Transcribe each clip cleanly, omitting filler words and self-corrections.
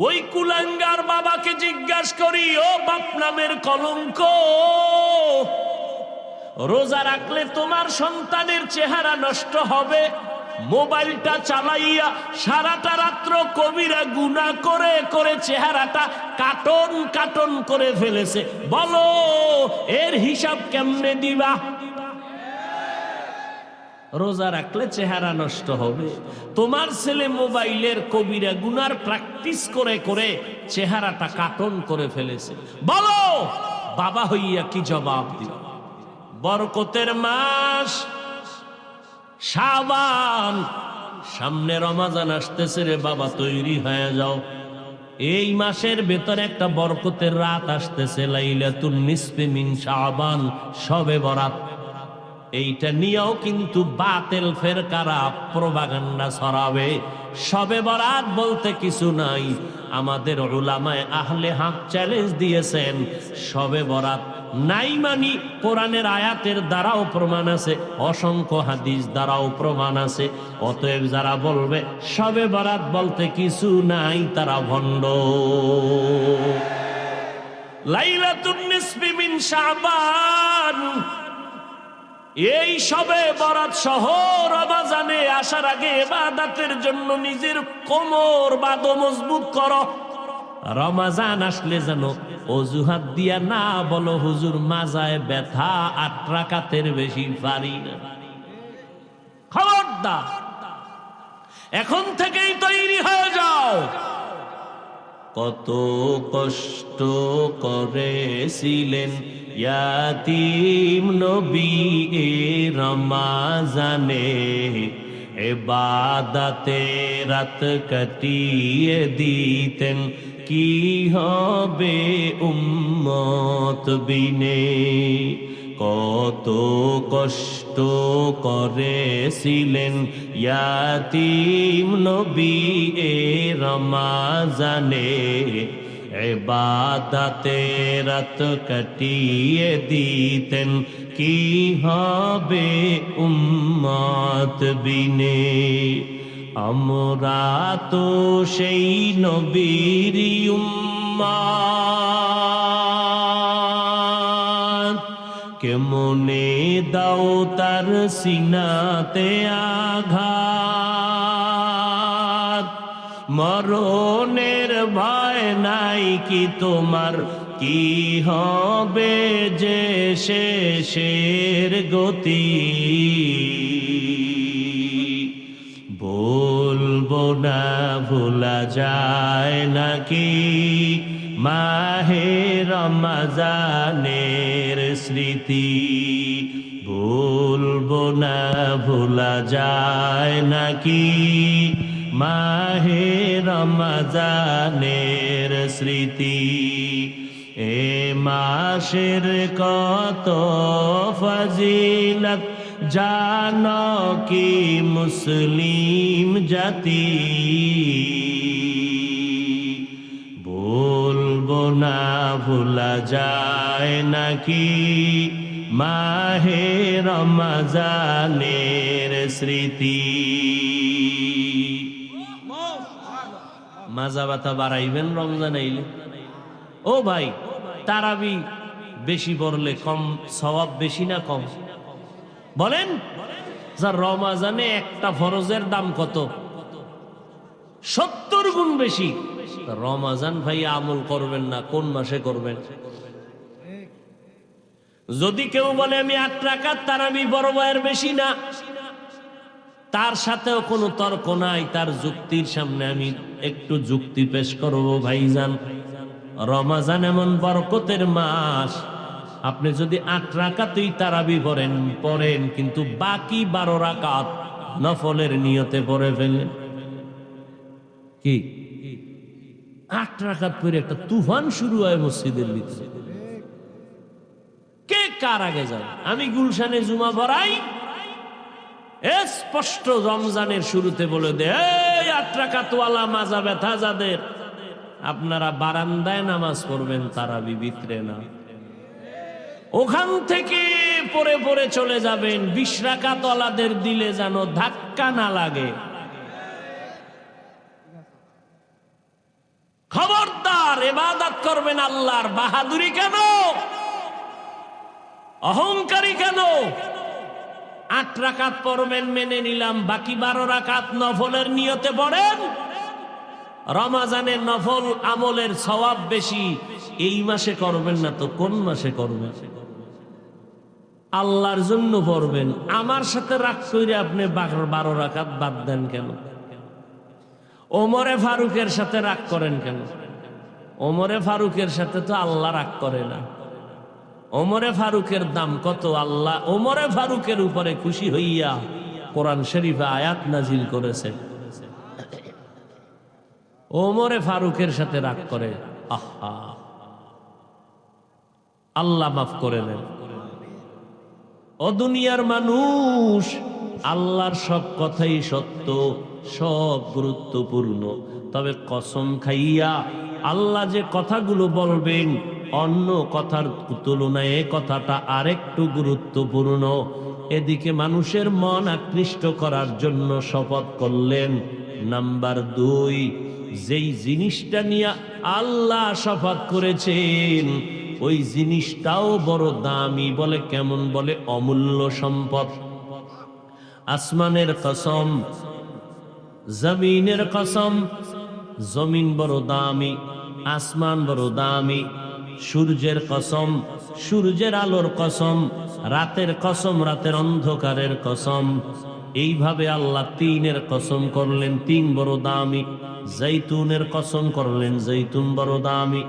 ওই কুলাঙ্গার বাবাকে জিজ্ঞাসা করি, ও বাপ নামের কলঙ্ক, রোজা রাখলে তোমার সন্তানের চেহারা নষ্ট হবে, মোবাইলটা চালাইয়া সারাটা রাত্র কবিরা গুনাহ করে করে চেহারাটা কাটন কাটন করে ফেলেছে, বলো এর হিসাব কেমনে দিবা? রোজা রাখলে চেহারা নষ্ট হবে, তোমার ছেলে মোবাইলের কবিরা গুনার প্র্যাকটিস করে করে চেহারাটা কাটন করে ফেলেছে, বলো বাবা হইয়া কি জবাব দিবা? বরকতের মাস শাবান, সামনে রমজান আসতেছে রে বাবা, তৈরি হয়ে যাও। এই মাসের ভেতরে একটা বরকতের রাত আসতেছে, লাইলাতুন নিসফি মিন শাবান, শবে বরাত। এইটা নিয়েও কিন্তু বাতিল ফেরকারা প্রপাগান্ডা ছড়াবে। শবে বরাত বলতে কিছু নাই। আমাদের উলামায়ে আহলে হক চ্যালেঞ্জ দিয়েছেন, শবে বরাত নাই মানি কোরআনের আয়াতের দ্বারাও প্রমাণ আছে, অসংখ্য হাদিস দ্বারাও প্রমাণ আছে। অতএব যারা বলবে শবে বরাত বলতে কিছু নাই, তারা ভণ্ড। লাইলাতুন নিসফি মিন শাবান, এই সবে বরাত সহ রমজানে আসার আগে ইবাদতের জন্য নিজের কোমর বাঁধ, মজবুত করো। রমজান আসলে যেন অজুহাত দিয়া না বলো হুজুর মাজায় ব্যথা, 8 রাকাতের বেশি পারি না। খবরদার, এখন থেকেই তৈরি হয়ে যাও। কত কষ্ট করেছিলেন ইয়াতীম নবী এ রমজানে, ইবাদতে রাত কাটিয়ে দিতেন, কি হবে উম্মত বিনে। কত কষ্ট করেছিলেন ইয়াতীম নবী এ রমজানে, ইবাদতে রাত কাটিয়ে দিতেন, কি হবে উম্মত বিনে। আমরা তো সেই নবীর উম্মত, কেমনে দাও তার সিনাতে আঘাত। মরণের ভয় নাই কি তোমার, কি হবে যে শেষের গতি। বলবো না ভোলা যায় নাকি মাহে রমজানের স্মৃতি। বলবো না ভোলা যায় নাকি মাহে রমজানের স্মৃতি। এ মাসের কত ফজিলত জানো কি মুসলিম জাতি। বলবো না ভোলা যায় নাকি মাহে রমজানের স্মৃতি। মাজা ব্যথা বাড়াইবেন রমজান আইলে। ও ভাই, তারাবি বেশি পড়লে কম সওয়াব বেশি না কম? বলেন। যার রমজানে একটা ফরজের দাম কত? 70 গুণ বেশি। রমজান ভাই আমল করবেন না, কোন মাসে করবেন? যদি কেউ বলে আমি 8 রাকাত তারাবি পড়ব, এর বেশি না, তার সাথেও কোনো তর্ক নাই। তার যুক্তির সামনে আমি একটু যুক্তি পেশ করব। ভাইজান, রমজান এমন বরকতের মাস, আপনি যদি 8 রাকাতই তারাবি পড়েন কিন্তু বাকি 12 রাকাত নফলের নিয়তে পড়ে ফেলেন, কি 8 রাকাত পড়ে একটা তুফান শুরু হয় মসজিদের ভিতরে। কে কার আগে যাবে? আমি গুলশানে জুমা পড়াই, স্পষ্ট রমজানের শুরুতে বলে দে, এই 8 রাকাতওয়ালা মাজা ব্যথা যাদের, আপনারা বারান্দায় নামাজ পড়বেন, তারাবি ভিতরে না। ওখান থেকে পরে পরে চলে যাবেন, 20 রাকাতওয়ালাদের দিলে যেন ধাক্কা না লাগে। আল্লাহর ইবাদত করবেন। আল্লাহর বাহাদুরি কেন, অহংকারী কেন? 8 রাকাত পড়বেন মেনে নিলাম, বাকি 12 রাকাত নফলের নিয়তে পড়েন। রমজানের নফল আমলের সওয়াব বেশি, এই মাসে করবেন না তো কোন মাসে করবেন? আল্লাহর জন্য পড়বেন। আমার সাথে রাগ করে আপনি 12 রাকাত বাদ দেন কেন? ওমরে ফারুকের সাথে রাগ করেন কেন? ওমরে ফারুকের সাথে তো আল্লাহ রাগ করে না। ওমরে ফারুকের দাম কত? আল্লাহ ওমরে ফারুকের উপরে খুশি হইয়া কোরআন শরীফে আয়াত নাজিল করেছেন। ওমরে ফারুকের সাথে রাগ করে, আহা, আল্লাহ মাফ করে দেন। ও দুনিয়ার মানুষ, আল্লাহর সব কথাই সত্য, সব গুরুত্বপূর্ণ। তবে কসম খাইয়া আল্লাহ যে কথাগুলো বলবেন, অন্য কথার তুলনায় এ কথাটা আরেকটু গুরুত্বপূর্ণ। এদিকে মানুষের মন আকৃষ্ট করার জন্য শপথ করলেন। নাম্বার 2, যেই জিনিসটা নিয়ে আল্লাহ শপথ করেছেন ওই জিনিসটাও বড় দামি। বলে কেমন? বলে অমূল্য সম্পদ। আসমানের কসম, জমিনের কসম। জমিন বড় দামি, আসমান বড় দামি। সূর্যের কসম, সূর্যের আলোর কসম। রাতের কসম, রাতের অন্ধকারের কসম। এইভাবে আল্লাহ 3-এর কসম করলেন, 3 বড় দামি। জৈতুনের কসম করলেন, জৈতুন বড় দামি।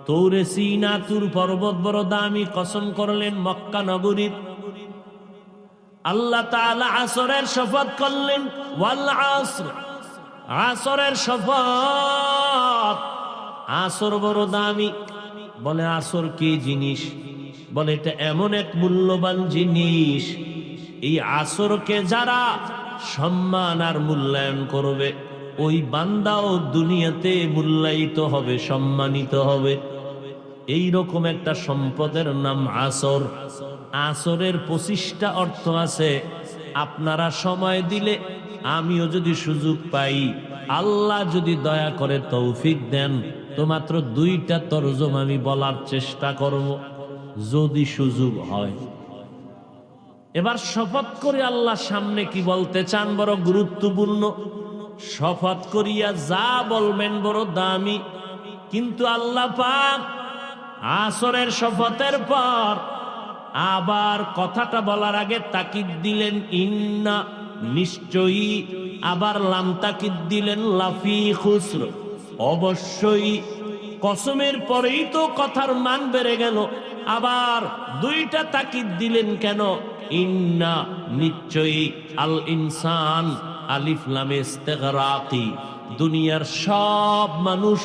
তৌরে সিনা, তুর পর্বত বড় দামি, কসম করলেন মক্কা নগরীর। আল্লাহ তাআলা আসরের শপথ করলেন, ওয়াল আসর, আসরের শপথ। আসর বড় দামি। বলে আসর কি জিনিস? বলে এটা এমন এক মূল্যবান জিনিস, এই আসরকে যারা সম্মান আর মূল্যায়ন করবে ওই বান্দাও দুনিয়াতে মূল্যায়িত হবে, সম্মানিত হবে। এই রকম একটা সম্পদের নাম আসর। আসরের 25টা অর্থ আছে। আপনারা সময় দিলে, আমিও যদি সুযোগ পাই, আল্লাহ যদি দয়া করে তৌফিক দেন, তো মাত্র 2টা তরজমা আমি বলার চেষ্টা করব, যদি সুযোগ হয়। এবার শপথ করে আল্লাহ সামনে কি বলতে চান বড় গুরুত্বপূর্ণ। শপথ করিয়া যা বলবেন বড় দামি। কিন্তু আল্লাহ পাক আসরের শপথের পর আবার কথাটা বলার আগে তাকিদ দিলেন, ইন্না, নিশ্চয়ই। আবার লাম তাকিদ দিলেন, লাফি খুসর, অবশ্যই। কসমের পরেই তো কথার মান বেড়ে গেল। আবার 2টা তাকিদ দিলেন কেন? ইন্না, নিশ্চয়ই। আল ইনসান, আলিফ লামে ইস্তিগরাকি, দুনিয়ার সব মানুষ,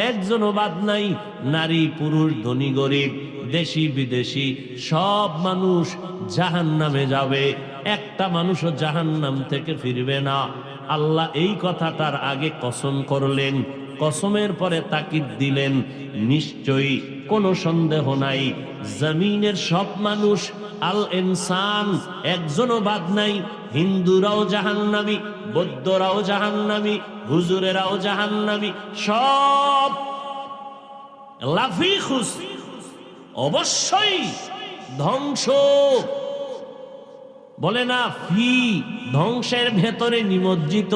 একজনও বাদ নাই। নারী পুরুষ, ধনী গরিব, দেশি বিদেশি, সব মানুষ জাহান্নামে যাবে। একটা মানুষও জাহান্নাম থেকে ফিরবে না। আল্লাহ এই কথাটার আগে কসম করলেন, কসমের পরে তাকিদ দিলেন, নিশ্চয়ই, কোনো সন্দেহ নাই। জমিনের সব মানুষ, আল ইনসান, একজনও বাদ নাই। হিন্দুরাও জাহান্নামী, বৌদ্ধরাও জাহান্নামী, হুজুরেরাও জাহান্নামী, সব লাফি খুস, অবশ্যই ধ্বংস। বলে না, ফি, ধ্বংসের ভেতরে নিমজ্জিত।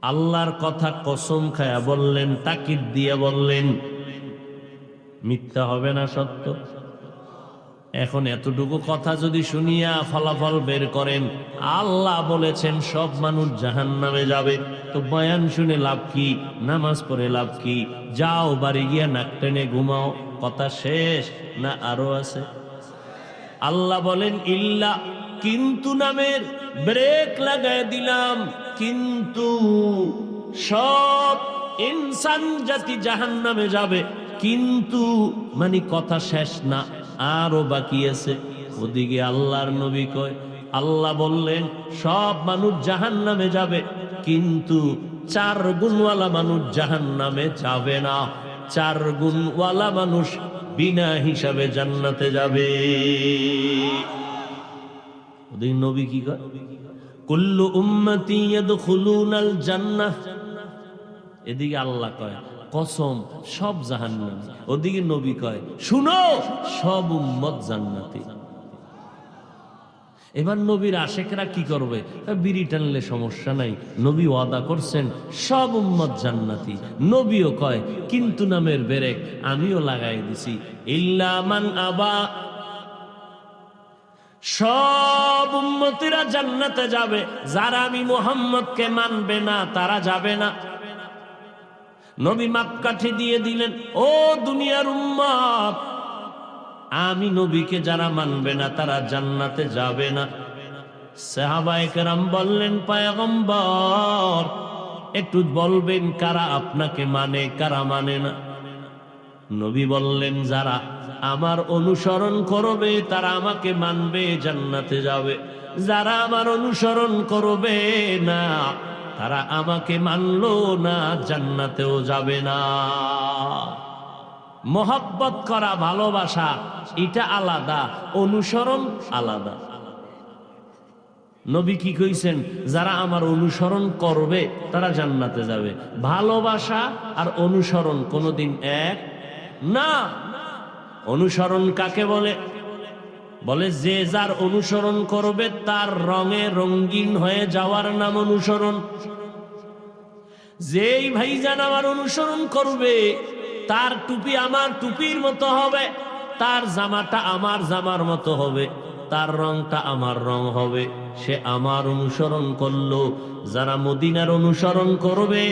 আল্লাহর কথা কসম খায়া বললেন, তাকিদ দিয়ে বললেন, মিথ্যা হবে না, সত্য। এখন এতটুকু কথা যদি শুনিয়া ফলাফল বের করেন, আল্লাহ বলেছেন সব মানুষ জাহান্নামে যাবে, তো বয়ান শুনে লাভ কি? নামাজ পড়ে লাভ কি? যাও বাড়ি গিয়া নাক টেনে ঘুমাও। কথা শেষ না আরো আছে? আল্লাহ বলেন, ইল্লা, কিন্তু নামের ব্রেক লাগায় দিলাম। কিন্তু সব ইনসান জাতি জাহান্নামে যাবে, কিন্তু মানে কথা শেষ না, আরো বাকি আছে। ওদিকে আল্লাহর নবী কয়, আল্লাহ বললেন সব মানুষ জাহান্নামে যাবে, কিন্তু 4 গুণওয়ালা মানুষ জাহান্নামে যাবে না। 4 গুণওয়ালা মানুষ বিনা হিসাবে জান্নাতে যাবে। ওদিকে নবী কি কয়? কুল্লু উম্মতি ইয়াদখুলুনাল জান্নাহ। এদিকে আল্লাহ কয় কসম সব জাহান্নামী। ওদিকে নবী কয় শুনো সব উম্মত জান্নাতি। এবার নবীর আশেকরা কি করবে? বিড়ি টানলে সমস্যা নাই, নবী ওয়াদা করছেন সব উম্মত জান্নাতি। নবীও কয় কিন্তু নামের বেরেক আমিও লাগাই দিছি, ইল্লা মান আবা, সব উম্মতিরা জান্নাতে যাবে, যারা আমি মুহাম্মদকে মানবে না তারা যাবে না। নবী মাপকাঠি দিয়ে দিলেন, ও দুনিয়ার উম্মত, আমি নবীকে যারা মানবে না তারা জান্নাতে যাবে না। সাহাবায়ে কেরাম বললেন পয়গম্বর একটু বলবেন কারা আপনাকে মানে কারা মানে না? নবী বললেন যারা আমার অনুসরণ করবে তারা আমাকে মানবে, জান্নাতে যাবে। যারা আমার অনুসরণ করবে না তারা আমাকে মানলো না, জান্নাতেও যাবে না। মহব্বত করা, ভালোবাসা এটা আলাদা, অনুসরণ আলাদা। নবী কি কইছেন? যারা আমার অনুসরণ করবে তারা জান্নাতে যাবে। ভালোবাসা আর অনুসরণ কোনোদিন এক না। অনুসরণ কাকে বলে? বলে যে যার অনুসরণ করবে তার রঙে রঙিন হয়ে যাওয়ার নাম অনুসরণ। যেই ভাইজান আমার অনুসরণ করবে তার টুপি আমার টুপির মতো হবে, তার জামাটা আমার জামার মতো হবে, তার রংটা আমার রং হবে, সে আমার অনুসরণ করলো। যারা মদিনার অনুসরণ করবে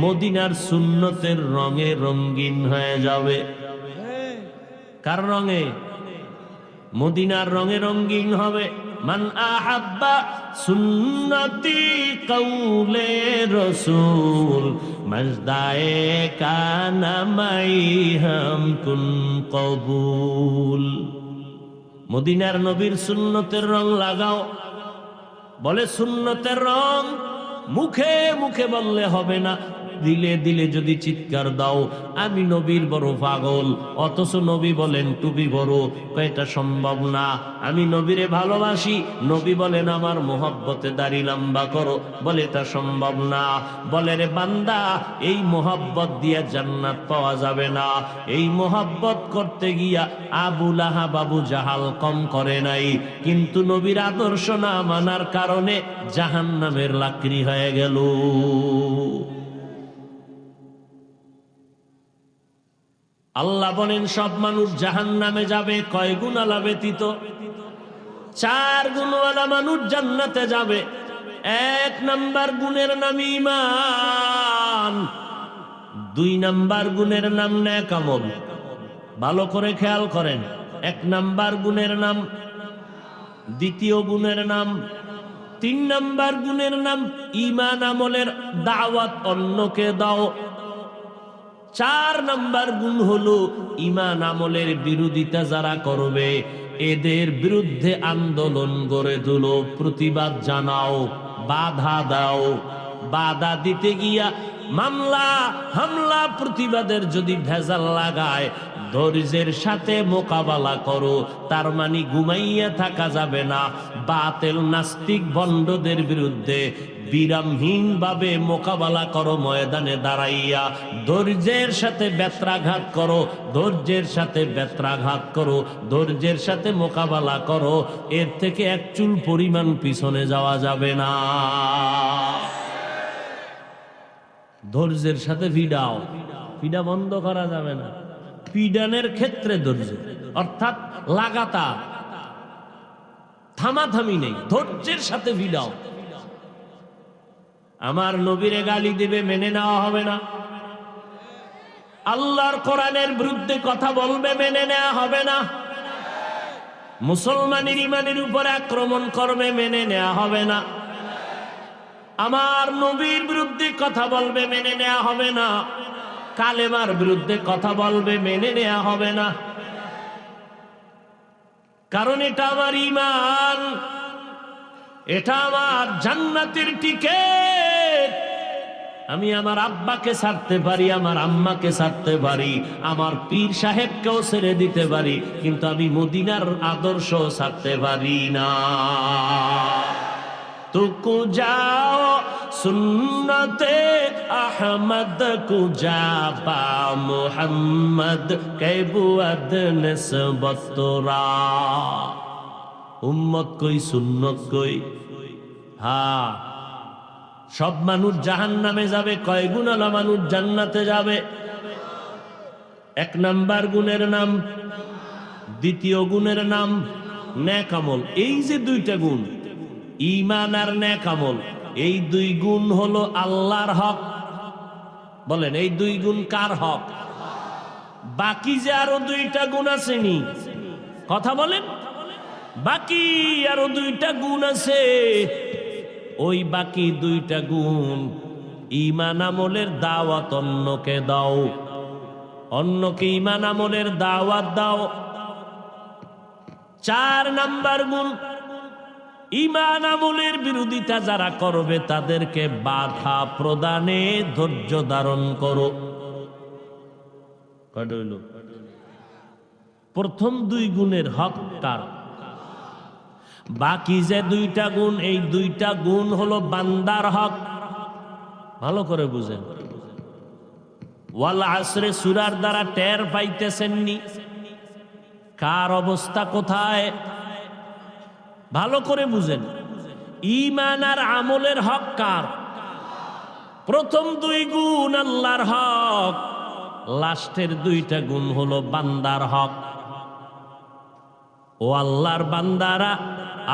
মদিনার সুন্নতের রঙে রঙিন হয়ে যাবে। কার রঙে? মদিনার রঙে রঙিন হবে। মান আহাব্বা সুন্নতি কওলে রাসূল মাজদায়ে কানা মাইহাম কুন কবুল। মদিনার নবীর সুন্নতের রং লাগাও। বলে সুন্নতের রং মুখে মুখে বললে হবে না, দিলে দিলে যদি চিৎকার দাও আমি নবীর বড় পাগল, অথচ নবী বলেন টুপি বড়, এটা সম্ভব না। আমি নবীরে ভালোবাসি, নবী বলেন আমার মোহব্বতে দাড়ি লম্বা করো, বলে এটা সম্ভব না। বলে রে বান্দা, এই মোহব্বত দিয়ে জান্নাত পাওয়া যাবে না। এই মোহব্বত করতে গিয়া আবু লাহাব আবু জাহাল কম করে নাই, কিন্তু নবীর আদর্শ না মানার কারণে জাহান্নামের লাকড়ি হয়ে গেল। আল্লাহ বলেন সব মানুষ জাহান্নামে যাবে, কয় গুণওয়ালা ব্যতীত? 4 গুণওয়ালা মানুষ জান্নাতে যাবে। 1 নাম্বার গুণের নাম ঈমান, 2 নাম্বার গুণের নাম নেক আমল। ভালো করে খেয়াল করেন, 1 নাম্বার গুণের নাম, 2য় গুণের নাম, 3 নাম্বার গুণের নাম ঈমান আমলের দাওয়াত অন্যকে দাও। 4 নাম্বার গুণ হলো ঈমান আমলের বিরোধিতা যারা করবে এদের বিরুদ্ধে আন্দোলন গড়ে তুলো, প্রতিবাদ জানাও, বাধা দাও। বাধা দিতে গিয়া মামলা হামলা প্রতিবাদের যদি ভেজাল লাগায় ধৈর্যের সাথে মোকাবেলা করো, তার মানে ঘুমাইয়া থাকা যাবে না। বাতিল নাস্তিক ভণ্ডদের বিরুদ্ধে বিরামহীন ভাবে মোকাবেলা করো, ময়দানে দাঁড়াইয়া ধৈর্যের সাথে বেত্রাঘাত করো, ধৈর্যের সাথে বেত্রাঘাত করো, ধৈর্যের সাথে মোকাবেলা করো। এর থেকে 1 চুল পরিমাণ পিছনে যাওয়া যাবে না। ধৈর্যের সাথে ভিড়াও, পিডা বন্ধ করা যাবে না। পিডানের ক্ষেত্রে ধৈর্য অর্থাৎ লাগাতার, থামাথামি নেই, ধৈর্যের সাথে ভিড়াও। আমার নবীরে গালি দিবে, মেনে নেওয়া হবে না। আল্লাহর কোরআনের বিরুদ্ধে কথা বলবে, মেনে নেওয়া হবে না। মুসলমানের ইমানের উপরে আক্রমণ করবে, মেনে নেওয়া হবে না। আমার নবীর বিরুদ্ধে কথা বলবে, মেনে নেওয়া হবে না। কালেমার বিরুদ্ধে কথা বলবে, মেনে নেওয়া হবে না। কারণ এটা আমার ঈমান, এটা আমার জান্নাতের টিকেট। আমি আমার আব্বাকে ছাড়তে পারি, আমার আম্মাকে ছাড়তে পারি, আমার পীর সাহেবকেও ছেড়ে দিতে পারি, কিন্তু আমি মদিনার আদর্শ ছাড়তে পারি না। तुक जाओ সুন্নতে আহমদ কুজাবা মুহাম্মদ কেবুয়াদ নিসবতরা। উম্মত কই সুন্নত কই? হ্যাঁ, সব মানুষ জাহান্নামে যাবে, কয় গুণওয়ালা মানুষ জান্নাতে যাবে? এক নাম্বার গুণের নাম, দ্বিতীয় গুণের নাম নেক আমল। এই যে দুইটা গুণ, ঈমান আর নেক আমল, এই দুই গুণ হলো আল্লাহর হক। বলেন, এই দুই গুণ কার হক? বাকি যে আরো দুইটা গুণ আসেনি, কথা বলেন, বাকি আরো দুইটা গুণ আছে। ওই বাকি দুইটা গুণ, ঈমান আমলের দাওয়াত অন্যকে দাও, অন্যকে ঈমান আমলের দাওয়াত দাও। 4 নাম্বার গুণ, ঈমান আমলের বিরোধিতা যারা করবে তাদেরকে বাধা প্রদানে ধৈর্য ধারণ করো। প্রথম 2 গুণের হক কার? বাকি যে 2টা গুণ, এই 2টা গুণ হলো বান্দার হক। ভালো করে বুঝেন। ওয়াল আসরে সূরার দ্বারা টের পাইতেছেননি কার অবস্থা কোথায়? ভালো করে বুঝেন। ঈমান আর আমলের হক কার? প্রথম 2 গুণ আল্লাহর হক, লাস্টের 2টা গুণ হলো বান্দার হক। ও আল্লাহর বান্দারা,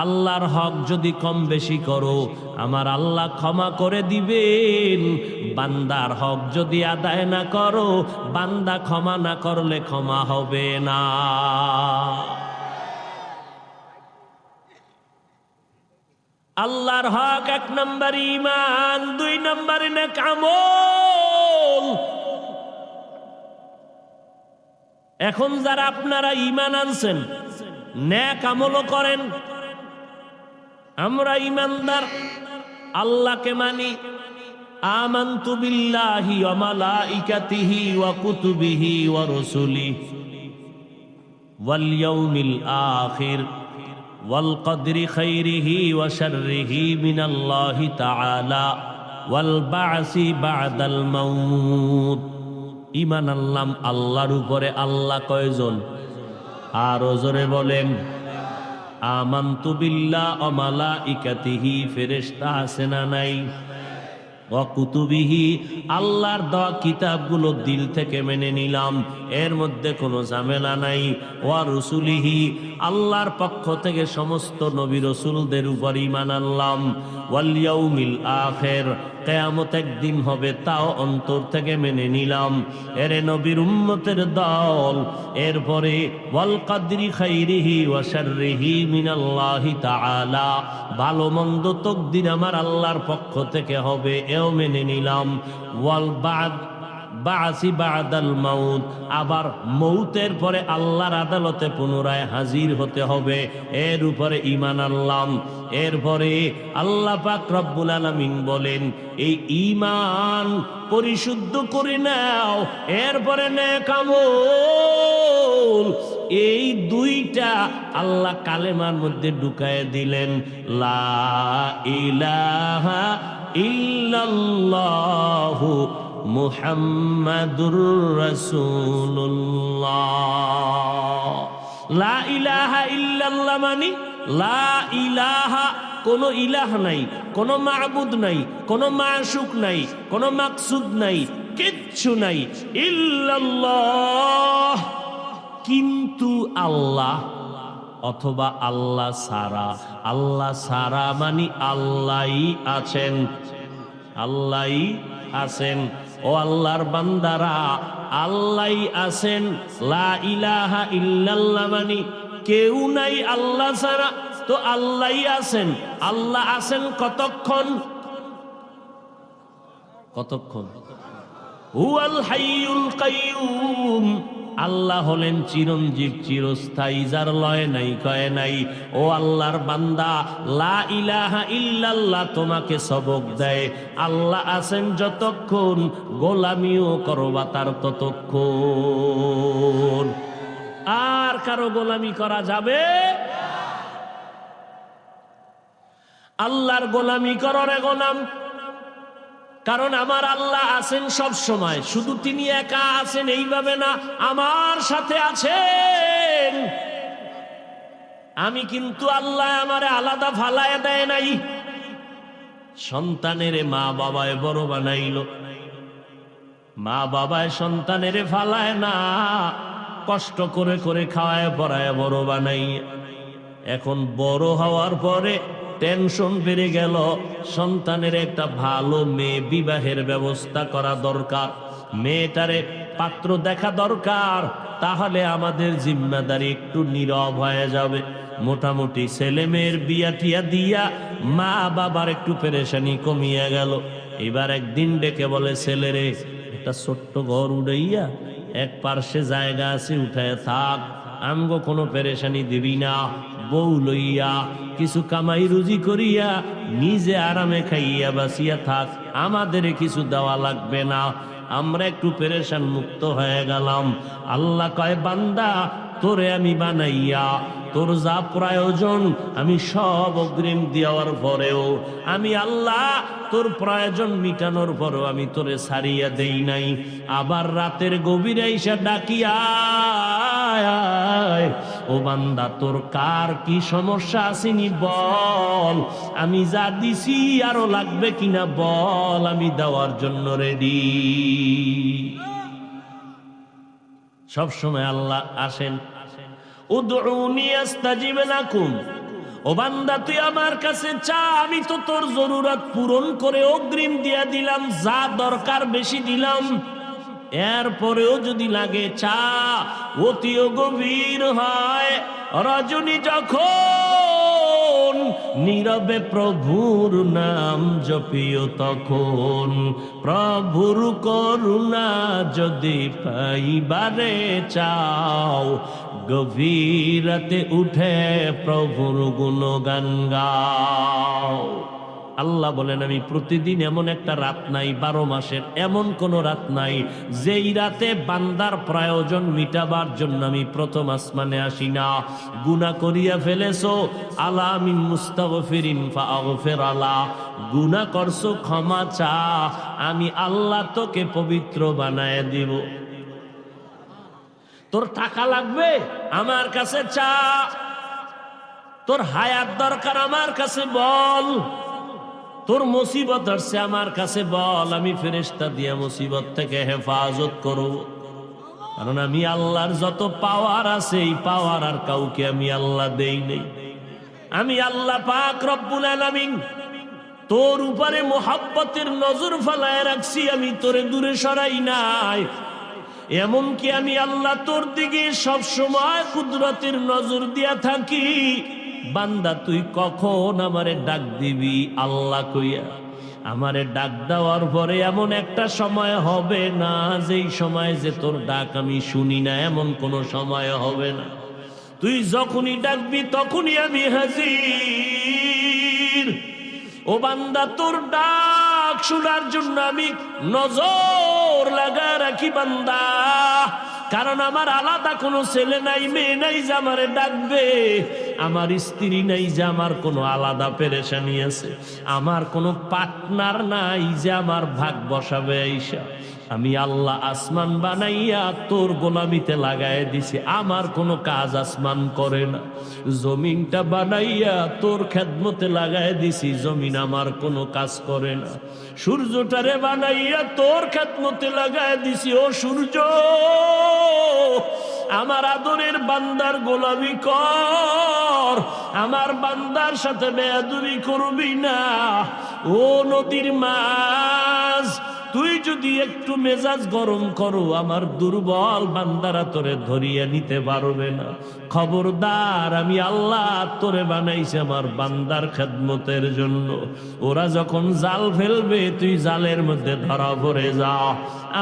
আল্লাহর হক যদি কম বেশি করো, আমার আল্লাহ ক্ষমা করে দিবেন। বান্দার হক যদি আদায় না করো, বান্দা ক্ষমা না করলে ক্ষমা হবে না। আল্লাহর হক 1 নাম্বার ঈমান, 2 নাম্বার নেক আমল। এখন যারা আপনারা ঈমান আনছেন, নেক আমলও করেন, আমরা ঈমানদার, আল্লাহকে মানি, আমানতু বিল্লাহি ওয়া মালাইকাতিহি ওয়া কুতুবিহি ওয়া রুসুলিহি ওয়াল ইয়াউমিল আখির ওয়াল কদরি খাইরিহি ওয়া শাররিহি মিনাল্লাহি তাআলা ওয়াল বা'সি বা'দাল মাউত। ঈমান আনলাম আল্লাহর উপরে। আল্লাহ কয়জন? আরো জোরে বলেন। আমানতু বিল্লাহ ওয়া মালাইকাতিহি, ফেরেশতা আছে না নাই? ওয়া কুতুবিহি, আল্লাহর দেওয়া কিতাবগুলো দিল থেকে মেনে নিলাম, এর মধ্যে কোনো ঝামেলা নাই। ওয়া রুসুলিহি, আল্লাহর পক্ষ থেকে সমস্ত নবী রাসূলদের উপর ঈমান আনলাম। ওয়াল ইয়াউমিল আখির, কিয়ামত একদিন হবে, তাও অন্তর থেকে মেনে নিলাম, এরে নবীর উম্মতের দল। এরপরে ওয়াল কদরি খাইরিহি ওয়া শাররিহি মিনাল্লাহি তাআলা, ভালো মন্দ তকদির আমার আল্লাহর পক্ষ থেকে হবে, এও মেনে নিলাম। ওয়াল বা'সি বা'দাল মাউত, আবার মৌতের পরে আল্লাহর আদালতে পুনরায় হাজির হতে হবে, এর উপরে ঈমান আনলাম। এরপরে আল্লাহ পাক রব্বুল আলামিন বলেন, এই ঈমান পরিশুদ্ধ করে নাও, এরপরে নেক আমল। এই 2টা আল্লাহ কালেমার মধ্যে ঢুকায় দিলেন, লা ইলাহা ইল্লাল্লাহু মুহাম্মাদুর রাসূলুল্লাহ। লা ইলাহা ইল্লাল্লাহ মানে লা ইলাহা, কোনো ইলাহ নাই, কোনো মাবুদ নাই, কোনো মাশুক নাই, কোনো মাকসুদ নাই, কিচ্ছু নাই, ইল্লাল্লাহ, কিন্তু আল্লাহ, অথবা আল্লাহ সারা। আল্লাহ সারা মানে আল্লাহই আছেন, আল্লাহই আছেন। ও আল্লাহর বান্দারা, আল্লাহই আছেন। লা ইলাহা ইল্লাল্লাহ মানে কেউ নাই আল্লাহ ছাড়া, তো আল্লাহই আছেন। আল্লাহ আছেন কতক্ষণ? কতক্ষণ? হুয়াল হাইয়ুল কাইয়ুম, আল্লাহ হলেন চিরঞ্জীব, চিরস্থায়ী, যার লয় নাই কয় নাই। ও আল্লাহর বান্দা, লা ইলাহা ইল্লাল্লাহ তোমাকে সবক দেয়, আল্লাহ আছেন যতক্ষণ, গোলামিও করবা তার ততক্ষণ। আর কারো গোলামি করা যাবে? আল্লাহর গোলামি করো রে গোলাম। কারণ আমার আল্লাহ আছেন সব সময়, শুধু তিনি একা আছেন এইভাবে না, আমার সাথে আছেন। আমি কিন্তু আল্লাহ আমারে আলাদা ফালায় দেয় নাই। সন্তানের মা বাবায় বড় বানাইল, মা বাবায় সন্তানের ফালায় না, কষ্ট করে করে খাওয়ায় পড়ায় বড় বানাই। এখন বড় হওয়ার পরে টেনশন বেড়ে গেল, সন্তানের একটা ভালো মেয়ে বিবাহের ব্যবস্থা করা দরকার, মেয়েটারে পাত্র দেখা দরকার, তাহলে আমাদের জিম্মাদারি একটু নীরব হয়ে যাবে। মোটামুটি ছেলে মেয়ের বিয়া টিয়া দিয়া মা বাবার একটু পেরেশানি কমিয়ে গেল। এবার একদিন ডেকে বলে, ছেলেরে একটা ছোট্ট ঘর উড়াইয়া এক পার্শ্বে জায়গা আছে, উঠায় থাক, আমগো কোনো পেরেশানি দিবি না, বউ লইয়া কিছু কামাই রুজি করিয়া নিজে আরামে খাইয়া বাসিয়া থাক, আমাদের কিছু দেওয়া লাগবে না, আমরা একটু পেরেশান মুক্ত হয়ে গেলাম। আল্লাহ কয়, বান্দা তোরে আমি বানাইয়া তোর যা প্রয়োজন আমি সব অগ্রিম দেওয়ার পরেও আমি আল্লাহ তোর প্রয়োজন মিটানোর পরেও আমি তোরে ছাড়িয়া দেই নাই। আবার রাতের গভীরে এসে ডাকিয়া, ও বান্দা তোর কার কি সমস্যা আসেনি বল, আমি যা দিছি আরো লাগবে কিনা বল, আমি দেওয়ার জন্য রেডি। সব সময় আল্লাহ আসেন। উদউনি আস্তাজিব লাকুম, ও বান্দা তুই আমার কাছে চা, আমি তো তোর জরুরত পূরণ করে অগ্রিম দিয়া দিলাম, যা দরকার বেশি দিলাম, এরপরেও যদি লাগে চা। অতিও গভীর হয় রজনী যখন নীরবে প্রভুর নাম জপিও তখন, প্রভুর করুণা যদি পাইবারে চাও, গভীর রাতে উঠে প্রভুর গুণগান গাও। আল্লাহ বলেন, আমি প্রতিদিন এমন একটা রাত নাই, 12 মাসের এমন কোন রাত নাই যেই রাতে বান্দার প্রয়োজন মিটাবার জন্য আমি প্রথম আসমানে আসি না। গুনাহ করিয়া ফেলেছো, আলা মিন মুস্তাগফিরিন ফাগফির আলা, গুনাহ করছো ক্ষমা চা, আমি আল্লাহ তোকে পবিত্র বানায় দিব। তোর টাকা লাগবে আমার কাছে চা, তোর হায়াত দরকার আমার কাছে বল, তোর মুসিবত আসছে আমার কাছে বল, আমি ফেরেশতা দিয়ে মুসিবত থেকে হেফাজত করব। কারণ আমি আল্লাহর যত পাওয়ার আছে এই পাওয়ার আর কাউকে আমি আল্লাহ দেই নাই। আমি আল্লাহ পাক রব্বুল আলামিন তোর উপরে মোহাব্বতের নজর ফেলায় রাখছি, আমি তোরে দূরে সরাই নাই। এমনকি আমি আল্লাহ তোর দিকে সব সময় কুদরতের নজর দিয়া থাকি। বান্দা তুই কখন আমারে ডাক দিবি আল্লাহ কইয়া, আমারে ডাক দেওয়ার পরে এমন একটা সময় হবে না যেই সময় যে তোর ডাক আমি শুনি না, এমন কোন সময় হবে না। তুই যখনই ডাকবি তখনই আমি হাজির। ও বান্দা তোর ডাক শোনার জন্য আমি নজর লাগা রাখি বান্দা, কারণ আমার আলাদা কোনো ছেলে নাই, মেয়ে নাই যে আমারে ডাকবে, আমার স্ত্রী নাই যে আমার কোনো আলাদা পেরেশানি আছে, আমার কোনো পার্টনার নাই যে আমার ভাগ বসাবে আইসা। আমি আল্লাহ আসমান বানাইয়া তোর গোলামিতে লাগাই দিছি, আমার কোনো কাজ আসমান করে না। জমিনটা বানাইয়া তোর খেদমতে লাগাই দিছি, জমিন আমার কোনো কাজ করে না। সূর্যটারে বানাইয়া তোর খেদমতে লাগাই দিছি, ও সূর্য আমার আদরের বান্দার গোলামি কর, আমার বান্দার সাথে বেয়াদবি করবি না। ও নদীর মাছ, তুই যদি একটু মেজাজ গরম করো আমার দুর্বল বান্দারা তোরে ধরিয়ে নিতে পারবে না। খবরদার, আমি আল্লাহ তোরে বানাইছি আমার বান্দার খেদমতের জন্য। ওরা যখন জাল ফেলবে তুই জালের মধ্যে ধরা পড়ে যা,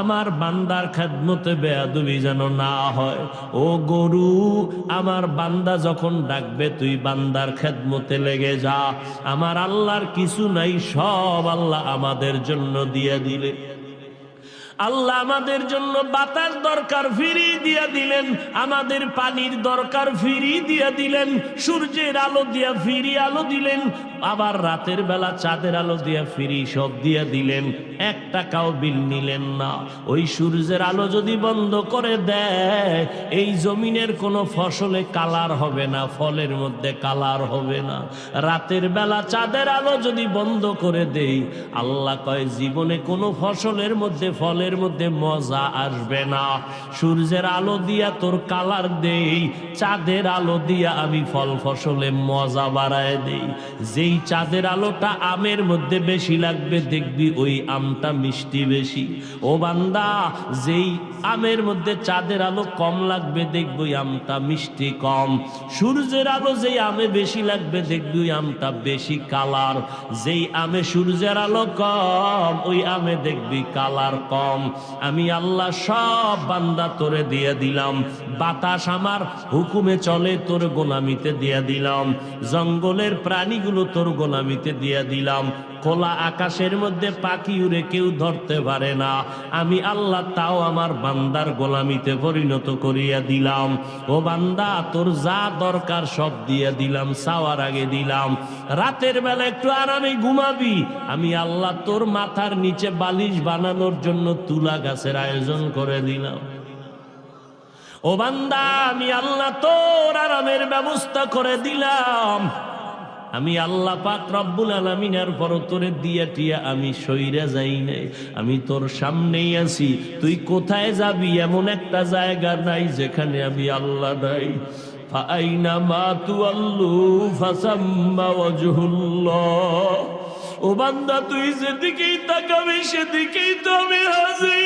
আমার বান্দার খেদমতে বেয়াদবি যেন না হয়। ও গরু, আমার বান্দা যখন ডাকবে তুই বান্দার খেদমতে লেগে যা। আমার আল্লাহর কিছু নাই, সব আল্লাহ আমাদের জন্য দিয়ে দিলে। আল্লাহ আমাদের জন্য বাতাস দরকার ফিরিয়ে দিয়া দিলেন, আমাদের পানির দরকার ফিরিয়ে দিয়া দিলেন, সূর্যের আলো দিয়া ফিরিয়ে আলো দিলেন, আবার রাতের বেলা চাঁদের আলো দিয়ে ফ্রি সব দিয়ে দিলেন, 1 টাকাও বিল নিলেন না। ওই সূর্যের আলো যদি বন্ধ করে দেয়, এই জমিনের কোনো ফসলে কালার হবে না, ফলের মধ্যে কালার হবে না। রাতের বেলা চাঁদের আলো যদি বন্ধ করে দেই, আল্লাহ কয় জীবনে কোনো ফসলের মধ্যে ফলের মধ্যে মজা আসবে না। সূর্যের আলো দিয়া তোর কালার দেই, চাঁদের আলো দিয়া আমি ফল ফসলে মজা বাড়ায় দেই। যেই চাঁদের আলোটা আমের মধ্যে বেশি লাগবে, দেখবি ওই আমটা মিষ্টি বেশি। ও বান্দা, যেই আমের মধ্যে চাঁদের আলো কম লাগবে, দেখবি ওই আমটা মিষ্টি কম। সূর্যের আলো যেই আমে বেশি লাগবে, দেখবি ওই আমটা বেশি কালার। যেই আমে সূর্যের আলো কম, ওই আমে দেখবি কালার কম। আমি আল্লাহ সব বান্দা তোরে দিয়ে দিলাম। বাতাস আমার হুকুমে চলে, তোর গোলামিতে দিয়ে দিলাম। জঙ্গলের প্রাণীগুলো তোর গোলামিতে দিয়ে দিলাম। খোলা আকাশের মধ্যে পাখি উড়ে কেউ ধরতে পারে না, আমি আল্লাহ তাও আমার বান্দার গোলামিতে পরিণত করিয়া দিলাম। ও বান্দা, তোর যা দরকার সব দিয়ে দিলাম, চাওয়ার আগে দিলাম। রাতের বেলা একটু আরামে ঘুমাবি, আমি আল্লাহ তোর মাথার নিচে বালিশ বানানোর জন্য তুলা গাছের আয়োজন করে দিলাম। ও বান্দা, আমি আল্লাহ তোর আরামের ব্যবস্থা করে দিলাম। আমি আল্লাহ পাক রব্বুল আলামিনের পর তোরে দিয়া টিয়া আমি সইরা যাই নাই, আমি তোর সামনেই আছি। তুই কোথায় যাবি এমন একটা জায়গা নাই যেখানে আমি আল্লাহ নাই। ফাআইনামা তুআল্লু ফাসাম্মা ওয়াজহুল্লাহ। ও বান্দা, তুই যেদিকেই তাকাবি সেদিকেই তো আমি হাজির।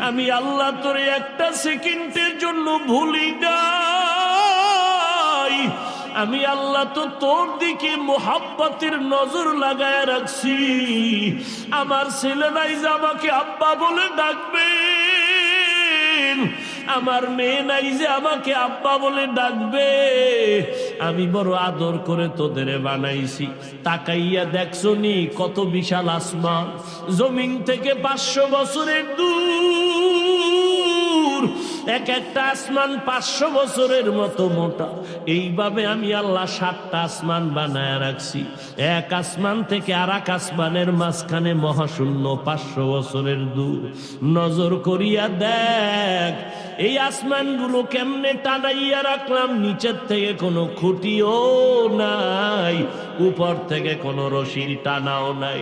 আমি আল্লাহ তোরে একটা সেকেন্ডের জন্য ভুলি না। আমি আল্লাহ তো তোর দিকে মোহাব্বতের নজর লাগায় রাখছি। আমার ছেলে নাই যে আমাকে আব্বা বলে ডাকবে, আমার মেয়ে নাই যে আমাকে আব্বা বলে ডাকবে। আমি বড় আদর করে তোদের বানাইছি। তাকাইয়া দেখছো নি কত বিশাল আসমান, জমিন থেকে 500 বছরের দূর। এক একটা আসমান 500 বছরের মতো মোটা। এইভাবে আমি আল্লাহ 7টা আসমান বানায় রাখছি। এক আসমান থেকে আর এক আসমানের মাঝখানে মহাশূন্য 500 বছরের দূর। নজর করিয়া দেখ এই আসমানগুলো কেমনে টানাইয়া রাখলাম। নিচের থেকে কোনো খুঁটিও নাই, উপর থেকে কোনো রশির টানাও নাই।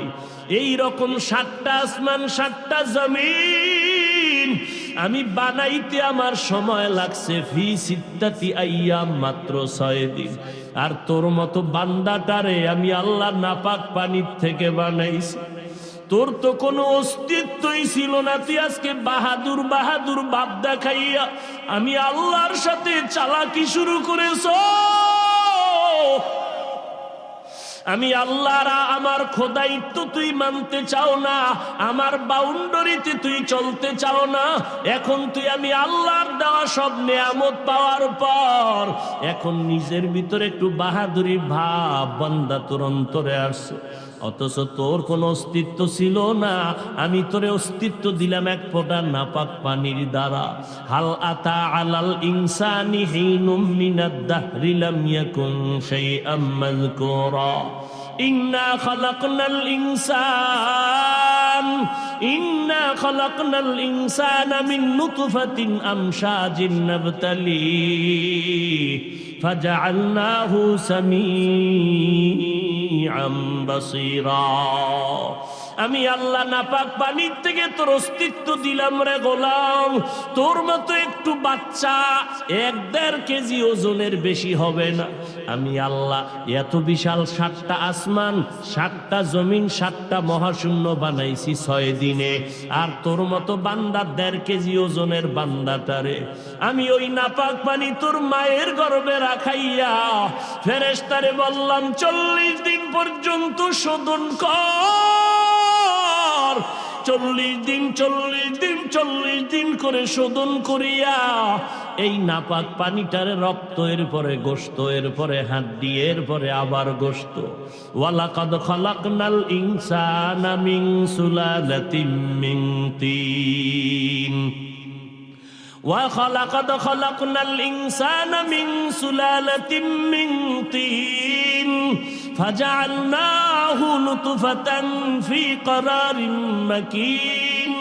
এই রকম 7টা আসমান 7টা জমিন আমি বানাইতে আমার সময় লাগছে ফি সিত্তাতি আইয়াম, মাত্র 6 দিন। আর তোর মতো বান্দাটারে আমি আল্লাহ নাপাক পানির থেকে বানাইছি। তোর তো কোনো অস্তিত্বই ছিল না, তুই আজকে বাহাদুর বাহাদুর ভাব দেখাইয়া আমি আল্লাহর সাথে চালাকি শুরু করেছ। আমি আল্লাহর আমার খোদাইত্ব তুই মানতে চাও না, আমার বাউন্ডারিতে তুই চলতে চাও না। এখন তুই আমি আল্লাহর দেওয়া সব নেয়ামত পাওয়ার পর এখন নিজের ভিতরে একটু বাহাদুরি ভাব বান্দা তোর অন্তরে আসছে। অথচ তোর কোনো অস্তিত্ব ছিল না, আমি তোরে অস্তিত্ব দিলাম এক ফোঁটা নাপাক পানির দ্বারা। হাল আতা আলাল ইনসানি হিনুম মিনাদ দাহরি লাম ইয়াকুন শাইআম মাযকুরা। ইন্না খালাকনাল ইনসানা মিন নুতফাতিন আমশাজিন নাবতালি ফাজআলনাহু সামিআম বাসীরা। আমি আল্লাহ নাপাক পানির থেকে তোর অস্তিত্ব দিলাম রে গোলাম। তোর মতো একটু বাচ্চা 1-1.5 কেজি ওজনের বেশি হবে না। আমি আল্লাহ এত বিশাল 7টা আসমান 7টা জমিন 7টা মহাশূন্য বানাইছি 6 দিনে। আর তোর মতো বান্দা 1.5 কেজি ওজনের বান্দাটারে আমি ওই নাপাক পানি তোর মায়ের গর্ভে রাখাইয়া ফেরেশতারে বললাম 40 দিন পর্যন্ত শোধন কর। 40 দিন করে শোধন করিয়া এই নাপাক পানিটারে রক্ত, এর পরে গোশত, এর পরে হাড্ডি, এর পরে আবার গোশত। ওয়ালাকাদ খালাকনাল ইনসানা মিন সুলালাতিন মিন তিন وَلَقَدْ خَلَقْنَا الْإِنسَانَ مِنْ سُلَالَةٍ مِنْ طِينٍ فَجَعَلْنَاهُ نُطْفَةً فِي قَرَارٍ مَكِينٍ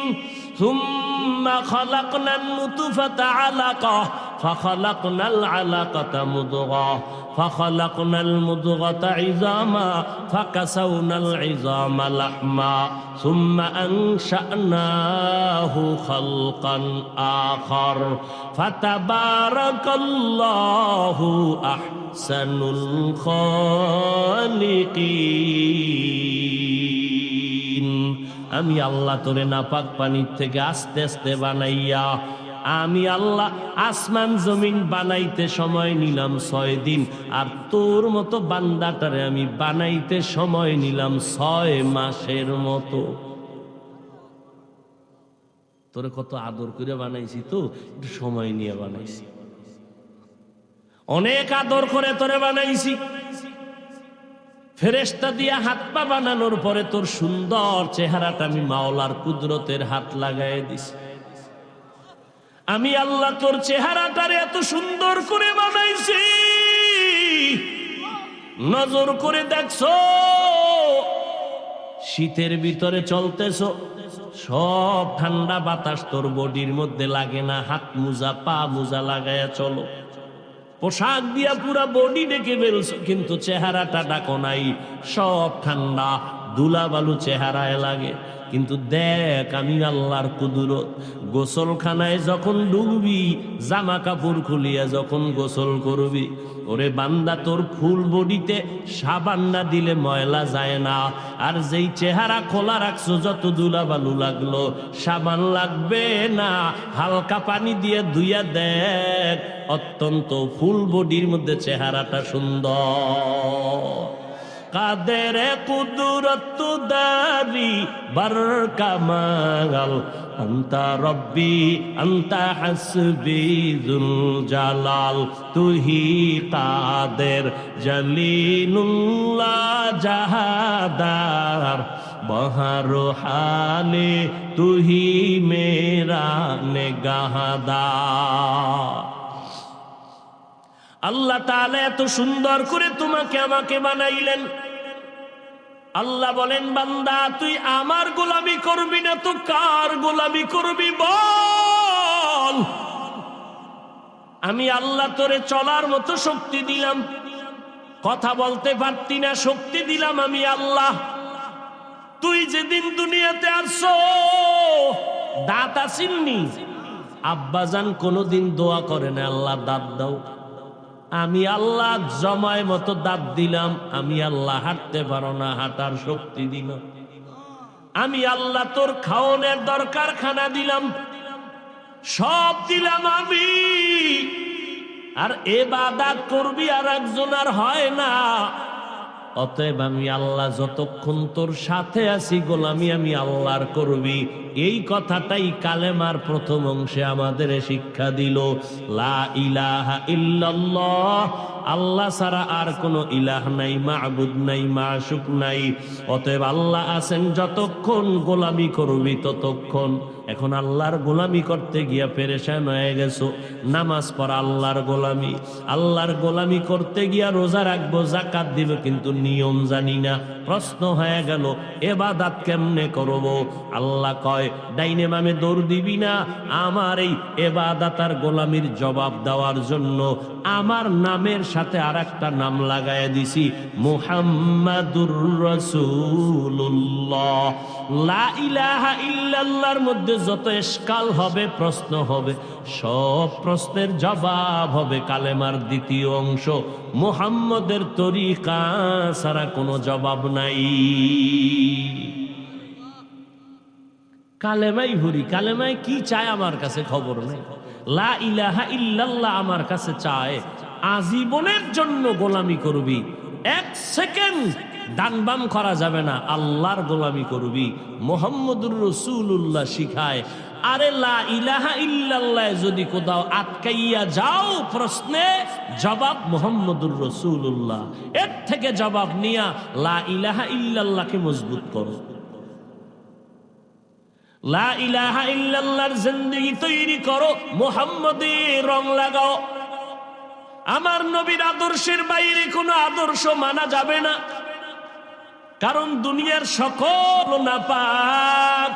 ثُمَّ خَلَقْنَا النُّطْفَةَ عَلَقَةً فَخَلَقْنَا الْعَلَقَةَ مُضْغَةً فَخَلَقْنَا الْمُضْغَةَ عِظَامًا فَكَسَوْنَا الْعِظَامَ لَحْمًا ثُمَّ أَنشَأْنَاهُ خَلْقًا آخَرَ فَتَبَارَكَ اللَّهُ أَحْسَنُ الْخَالِقِينَ। আমি আল্লাহ তোরে নাপাক পানির থেকে আস্তে আস্তে বানাইয়া, আমি আল্লাহ আসমান জমিন বানাইতে সময় নিলাম 6 দিন, আর তোর মতো বান্দাটারে আমি বানাইতে সময় নিলাম 6 মাসের মতো। তোরে কত আদর করে বানাইছি, তো একটু সময় নিয়ে বানাইছি, অনেক আদর করে তোরে বানাইছি। ফেরেশতা দিয়া হাত পা বানানোর পরে তোর সুন্দর চেহারাটা আমি মাওলার কুদরতের হাত লাগাই দিছি। আমি আল্লাহ তোর চেহারাটারে এত সুন্দর করে বানাইছি, নজর করে দেখছো, শীতের ভিতরে চলতেছো, সব ঠান্ডা বাতাস তোর বডির মধ্যে লাগে না, হাত মোজা পা মোজা লাগায়া চলো, পোশাক দিয়া পুরা বডি ডেকে বেরোছো, কিন্তু চেহারাটা ডাকো নাই, সব ঠান্ডা ধুলাবালু চেহারায় লাগে। কিন্তু দেখ আমি আল্লাহর কুদরত, গোসলখানায় যখন ডুববি, জামা কাপড় খুলিয়া যখন গোসল করবি, ওরে বান্দা তোর ফুল বডিতে সাবান না দিলে ময়লা যায় না। আর যেই চেহারা খোলা রাখছো, যত ধুলাবালু লাগলো সাবান লাগবে না, হালকা পানি দিয়ে ধুইয়া দেখ, অত্যন্ত ফুল বডির মধ্যে চেহারাটা সুন্দর। কাদের কুদরত দারি বার কামাল, আন্তা রব্বি আন্তা হাসবি যুল জালাল, তুহি কাদের জলিলুল্লাহ জাহাদার, বহার হালে তুহি মেরা নেগাহদার। আল্লাহ তাআলা এত সুন্দর করে তোমাকে আমাকে বানাইলেন। আল্লাহ বলেন, বান্দা তুই আমার গোলামি করবি না তো কার গোলামি করবি বল। আমি আল্লাহ তোরে চলার মতো শক্তি দিলাম, কথা বলতে পারতি না, শক্তি দিলাম আমি আল্লাহ। তুই যেদিন দুনিয়াতে আসছো দাঁত আসেননি, আব্বাজান কোনোদিন দোয়া করে না আল্লাহ দাঁত দাও, আমি আল্লাহ জমায় মতো দাঁত দিলাম। আমি আল্লাহ হাঁটতে পারো না, হাঁটার শক্তি দিলাম। আমি আল্লাহ তোর খাওয়ানোর দরকার খানা দিলাম, সব দিলাম আমি। আর ইবাদত করবি আর একজন আর হয় না। অতএব আমি আল্লাহ যতক্ষণ তোর সাথে আছি, গোলামি আমি আল্লাহর করবি। এই কথাটাই কালেমার প্রথম অংশে আমাদের শিক্ষা দিল, লা ইলাহা ইল্লাল্লাহ, আল্লাহ ছাড়া আর কোনো ইলাহ নাই, মাবুদ নাই, মাশুক নাই। অতএব আল্লাহ আছেন যতক্ষণ, গোলামি করবি ততক্ষণ। এখন আল্লাহর গোলামি করতে গিয়া পেরেশান হয়ে গেছো। নামাজ পড়া আল্লাহর গোলামি, আল্লাহর গোলামি করতে গিয়া রোজা রাখবো, যাকাত দিব, কিন্তু নিয়ম জানি না। প্রশ্ন হয়ে গেল ইবাদত কেমনে করব? আল্লাহ কয়, ডাইনে বামে দৌড় দিবি না। আমার এই ইবাদত আর গোলামির জবাব দেওয়ার জন্য আমার নামের সাথে আরেকটা নাম লাগায় দিছি, মুহাম্মাদুর রাসূলুল্লাহ। লা ইলাহা ইল্লাল্লাহর মধ্যে যত ইশকাল হবে, প্রশ্ন হবে, সব প্রশ্নের জবাব হবে কালেমার দ্বিতীয় অংশ, মুহাম্মদের তরিকা ছাড়া কোনো জবাব নাই। কালেমাই ভরি, কালেমায় কি চায় আমার কাছে খবর নেই। লা ইলাহা ইল্লাল্লাহ আমার কাছে চায় আজীবনের জন্য গোলামি করবি, 1 সেকেন্ড ডান বাম করা যাবে না, আল্লাহর গোলামি করবি। মুহাম্মদুর রাসূলুল্লাহ শিখায়। আরে লা ইলাহা ইল্লাল্লাহ যদি কোথাও আটকাইয়া যাও, প্রশ্নে জবাব মুহাম্মদুর রাসূলুল্লাহ। এর থেকে জবাব নিয়া লা ইলাহা ইল্লাল্লাহকে মজবুত করো। লা ইলাহা ইল্লাল্লাহর জিন্দেগি তৈরি করো, মুহাম্মদের রং লাগাও। আমার নবীর আদর্শের বাইরে কোনো আদর্শ মানা যাবে না, কারণ দুনিয়ার সকল নাপাক,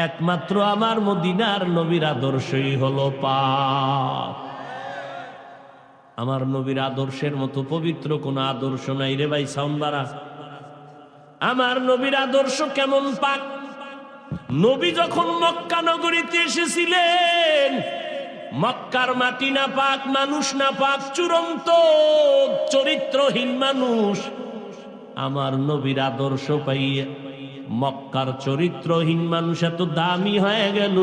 একমাত্র আমার মদিনার নবীর আদর্শই হলো পাক। আমার নবীর আদর্শের মতো পবিত্র কোনো আদর্শ নাই রে ভাই। সাউন্ড বাড়া। আমার নবীর আদর্শ কেমন পাক। নবী যখন মক্কা নগরীতে এসেছিলেন, মক্কার মাটি না পাক, মানুষ না পাক, চূড়ান্ত চরিত্রহীন মানুষ। আমার নবীর আদর্শ পাইয়ে মক্কার চরিত্রহীন মানুষ এত দামি হয়ে গেল,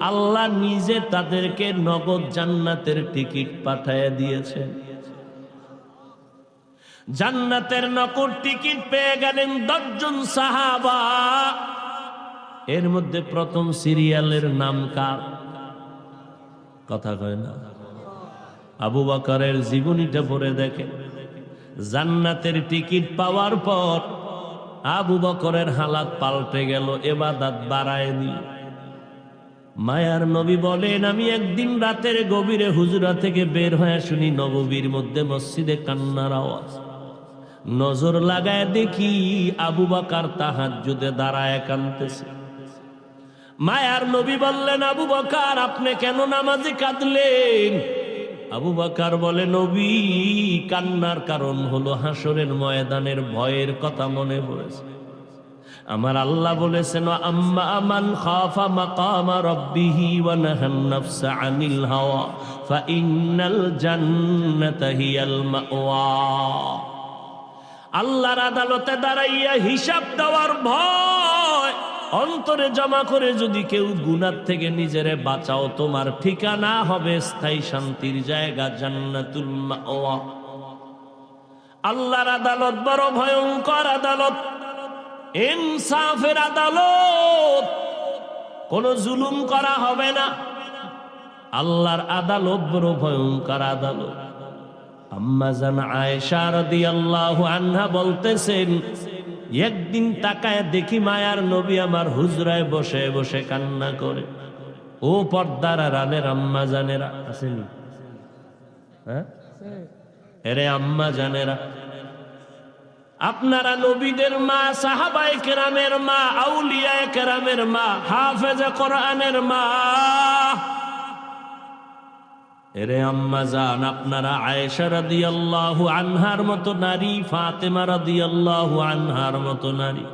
আল্লাহ নিজে তাদেরকে নগদ জান্নাতের টিকিট পাঠিয়ে দিয়েছেন। জান্নাতের নগদ টিকিট পেয়ে গেলেন 10 জন সাহাবা। এর মধ্যে প্রথম সিরিয়ালের নাম কার? কথা কয় না। আবু বকরের জীবনীটা পড়ে দেখে, জান্নাতের টিকিট পাওয়ার পর আবু বকরের হালাত পাল্টে গেল, ইবাদত বাড়ায় দিল। মায়ার নবী বলেন, আমি একদিন রাতের গভীরে হুজরা থেকে বের হয়ে শুনি নববীর মধ্যে মসজিদে কান্নার আওয়াজ। নজর লাগায় দেখি আবু বকর তাহাজ্জুদে দাঁড়ায় কাঁদতেছে। মায়ার নবী বললেন, আবু বকর আপনি কেন নামাজে কাঁদলেন? আবু বকর বলে, নবী কান্নার কারণ হলো হাসরের ময়দানের ভয়ের কথা মনে পড়েছে। আমার আল্লাহ বলেছেন, আম্মা মান খাফা মাকামা রাব্বিহি ওয়া নাহান নাফসা আনিল হাওয়া ফাইন্নাল জান্নাতা হিয়াল মাওয়া। আল্লাহর আদালতে দাঁড়াইয়া হিসাব দেওয়ার ভয় অন্তরে জমা করে যদি কেউ গুনাহ থেকে নিজেরে বাঁচাও, তোমার ঠিকানা হবে স্থায়ী শান্তির জায়গা, জান্নাতুল মাওয়া। আল্লাহর আদালত বড় ভয়ঙ্কর আদালত, ইনসাফের আদালত। কোন জুলুম করা হবে না। আল্লাহর আদালত বড় ভয়ঙ্কর আদালত। আম্মা জান আয়েশা রাদিয়াল্লাহু আনহা বলতেছেন, একদিন তাকায় দেখি মায়ার নবী আমার হুজরায় বসে বসে কান্না করে। ও পর্দার আড়ালের আম্মা জানেরা আসেনি? হ্যাঁ, এরে আম্মা জানেরা, আপনারা নবীদের মা, সাহাবায়ে কেরামের মা, আউলিয়ায়ে কেরামের মা, হাফেজে কোরআনের মা। এরে আম্মা জান, আপনারা আয়েশা রাদিয়াল্লাহু আনহার মতো নারী, ফাতেমা রাদিয়াল্লাহু আনহার মতো নারী,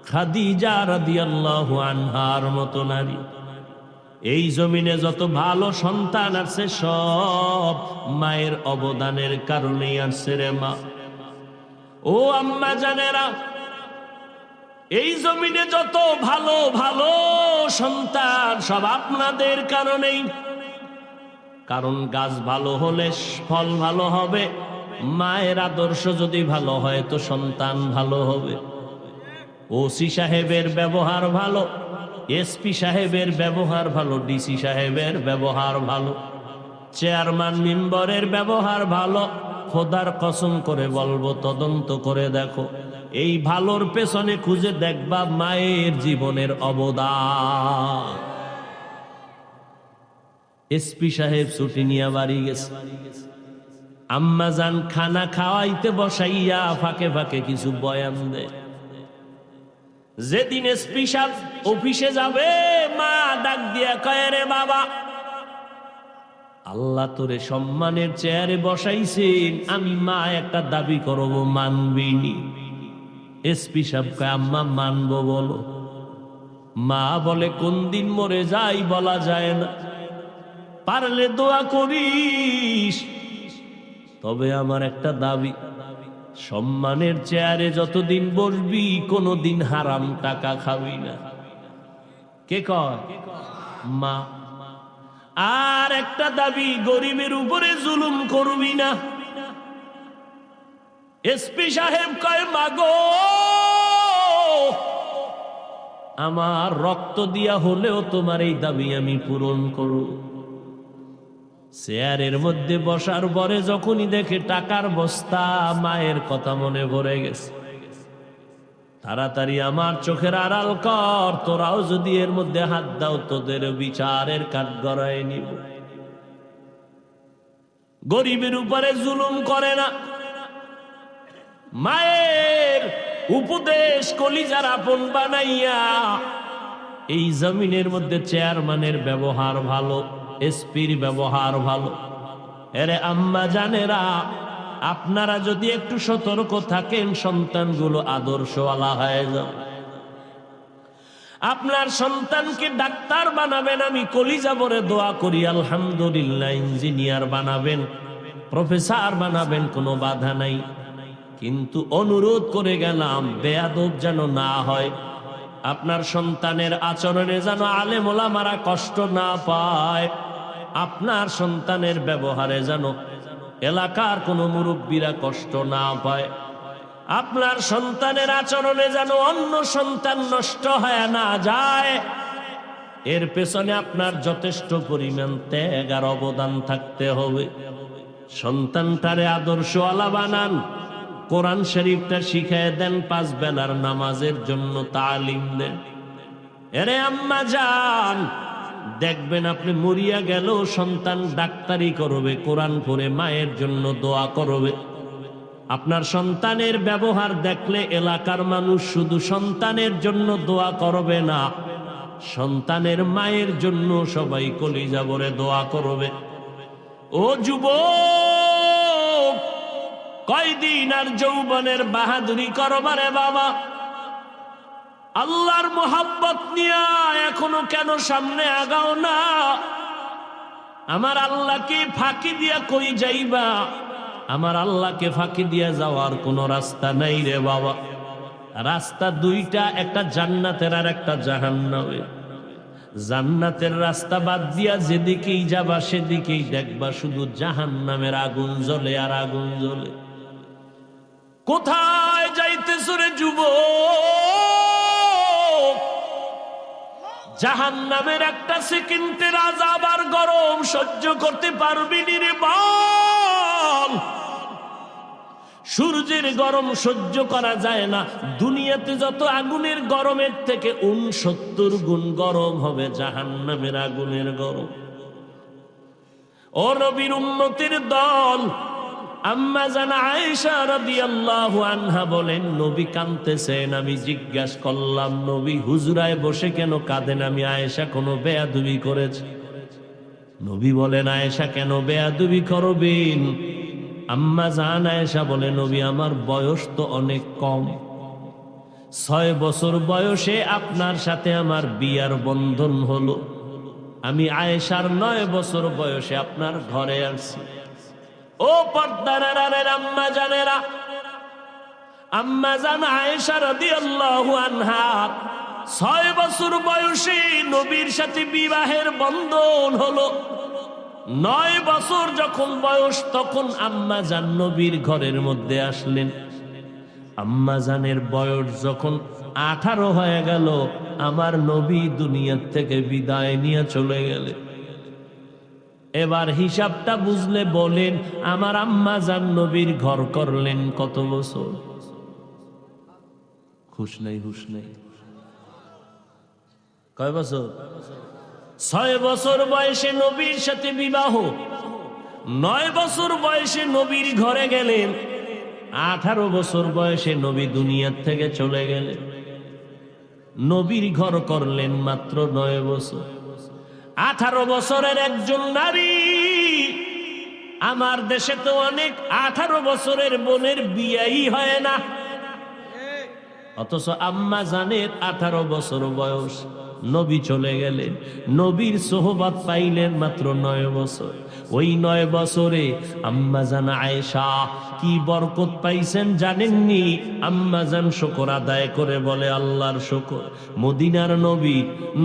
খাদিজা রাদিয়াল্লাহু আনহার মতো নারী। এই জমিনে যত ভালো সন্তান আছে সব মায়ের অবদানের কারণেই আছে রে মা। ও আম্মা জানেরা, এই জমিনে যত ভালো ভালো সন্তান সব আপনাদের কারণেই। কারণ গাছ ভালো হলে ফল ভালো হবে, মায়ের আদর্শ যদি ভালো হয় তো সন্তান ভালো হবে। ওসি সাহেবের ব্যবহার ভালো, এসপি সাহেবের ব্যবহার ভালো, ডিসি সাহেবের ব্যবহার ভালো, চেয়ারম্যান মেম্বারের ব্যবহার ভালো। খোদার কসম করে বলবো, তদন্ত করে দেখো, এই ভালোর পেছনে খুঁজে দেখবা মায়ের জীবনের অবদান। এসপি সাহেব ছুটি নিয়ে বাড়ি গেছে, আম্মা জান খানা খাওয়াইতে বসাইয়া ফাঁকে ফাঁকে কিছু বয়ান দেয়। যেদিন এসপি সাহেব অফিসে যাবে, মা ডাক দিয়া কয়, রে বাবা, আল্লাহ তোরে সম্মানের চেয়ারে বসাইছেন, আমি মা একটা দাবি করব, মানবিনি? এসপি সাহেব কয়, আম্মা মানবো বলো। মা বলে, কোন দিন মরে যাই বলা যায় না, পারলে দোয়া করিস। তবে আমার একটা দাবি, সম্মানের চেয়ারে যতদিন বসবি কোনদিন হারাম টাকা খাবি না। কে কয়? মা। আর একটা দাবি, গরিবের উপরে জুলুম করবি না। এসপি সাহেব কয়, মাগো, আমার রক্ত দিয়া হলেও তোমার এই দাবি আমি পূরণ করব। চেয়ারের মধ্যে বসার পরে যখনই দেখে টাকার বস্তা, মায়ের কথা মনে পড়ে গেছে। তাড়াতাড়ি আমার চোখের আড়াল কর, তোরাও যদি এর মধ্যে হাত দাও তোদের বিচারের কাঠগড়ায় নিব। গরিবের উপরে জুলুম করে না, মায়ের উপদেশ কলিজার আপন বানাইয়া এই জমিনের মধ্যে চেয়ারম্যানের ব্যবহার ভালো, এসপির ব্যবহার ভালো। এরে আম্মা জানেরা, আপনারা যদি একটু সতর্ক থাকেন সন্তানগুলো আদর্শওয়ালা হয়ে যাবে। আপনার সন্তানকে ডাক্তার বানাবেন, আমি কলিজা ভরে দোয়া করি আলহামদুলিল্লাহ। ইঞ্জিনিয়ার বানাবেন, প্রফেসর বানাবেন, কোনো বাধা নাই। কিন্তু অনুরোধ করে গেলাম বেয়াদব যেন না হয়। আপনার সন্তানের আচরণে যেন আলেম ওলামারা কষ্ট না পায়। আপনার সন্তানের ব্যবহারে যেন এলাকার কোনো মুরব্বীরা কষ্ট না পায়। আপনার সন্তানের আচরণে যেন অন্য সন্তান নষ্ট হয়ে না যায়। এর পেছনে আপনার যথেষ্ট পরিমাণ ত্যাগ আর অবদান থাকতে হবে। সন্তানটারে আদর্শওয়ালা বানান, কোরআন শরীফটা শিখিয়ে দেন, 5 বেলার নামাজের জন্য তালিম দেন। এরে আম্মা জান, দেখবেন আপনি মরিয়া গেল সন্তান ডাক্তারি করবে, কোরআন পড়ে মায়ের জন্য দোয়া করবে। আপনার সন্তানের ব্যবহার দেখলে এলাকার মানুষ শুধু সন্তানের জন্য দোয়া করবে না, সন্তানের মায়ের জন্য সবাই কলিজা ভরে দোয়া করবে। ও যুবক, কয়দিন আর যৌবনের বাহাদুরি করবারে বাবা? আল্লাহর মোহাব্বত নিয়া এখনো কেন সামনে আগাও না? আমার আল্লাহকে ফাঁকি দিয়া কই যাইবা? আমার আল্লাহকে ফাঁকি দিয়া যাওয়ার কোনো রাস্তা নাই রে বাবা। রাস্তা দুইটা, একটা জান্নাতের আর একটা জাহান্নামের। জান্নাতের রাস্তা বাদ দিয়া যেদিকেই যাবা সেদিকেই দেখবা শুধু জাহান্নামের আগুন জ্বলে আর আগুন জ্বলে। কোথায় যাইতেছ রে যুবক? জাহান্নামের একটা সেকেন্ডের আযাব আর গরম সহ্য করতে পারবি নি রে বল? সূর্যের গরম সহ্য করা যায় না। দুনিয়াতে যত আগুনের গরমের থেকে 69 গুণ গরম হবে জাহান্নামের আগুনের গরম। ও নবীর উম্মতের দল, আম্মা জান আয়েশা রাদিয়াল্লাহু আনহা বলেন, নবী কাঁদতেছেন। আমি জিজ্ঞাসা করলাম, নবী হুজরায় বসে কেন কাঁদেন? আমি আয়েশা কোনো বেয়াদবি করেছি? নবী বলেন, আয়েশা কেন বেয়াদবি করবেন? আম্মা জান আয়েশা বলে, নবী আমার বয়স তো অনেক কম, 6 বছর বয়সে আপনার সাথে আমার বিয়ার বন্ধন হলো। আমি আয়েশার 9 বছর বয়সে আপনার ঘরে আসছি। ও পর্দার আড়ালের আম্মা জানেরা, আম্মা জান আয়েশা রাদিয়াল্লাহু আনহা 6 বছর বয়সে নবীর সাথে বিবাহের বন্ধন হলো। 9 বছর যখন বয়স তখন আম্মা জান নবীর ঘরের মধ্যে আসলেন। আম্মা জানের বয়স যখন 18 হয়ে গেল, আমার নবী দুনিয়ার থেকে বিদায় নিয়ে চলে গেলেন। এবার হিসাবটা বুঝলে বলেন, আমার আম্মা জান নবীর ঘর করলেন কত বছর? হুশ নেই, হুশ নেই। কয় বছর? 6 বছর বয়সে নবীর সাথে বিবাহ, 9 বছর বয়সে নবীর ঘরে গেলেন, 18 বছর বয়সে নবী দুনিয়ার থেকে চলে গেলেন। নবীর ঘর করলেন মাত্র 9 বছর। 18 বছরের একজন নারী, আমার দেশে তো অনেক 18 বছরের বোনের বিয়েই হয় না, অথচ আম্মা জানের 18 বছর বয়স। নবী চলে গেলেন, নবীর সোহবত পাইলেন মাত্র 9 বছর। ওই 9 বছরে আম্মা জান আয়েশা কি বরকত পাইছেন জানেননি? আম্মা জান শুকর আদায় করে বলে, আল্লাহর শুকর, মদিনার নবী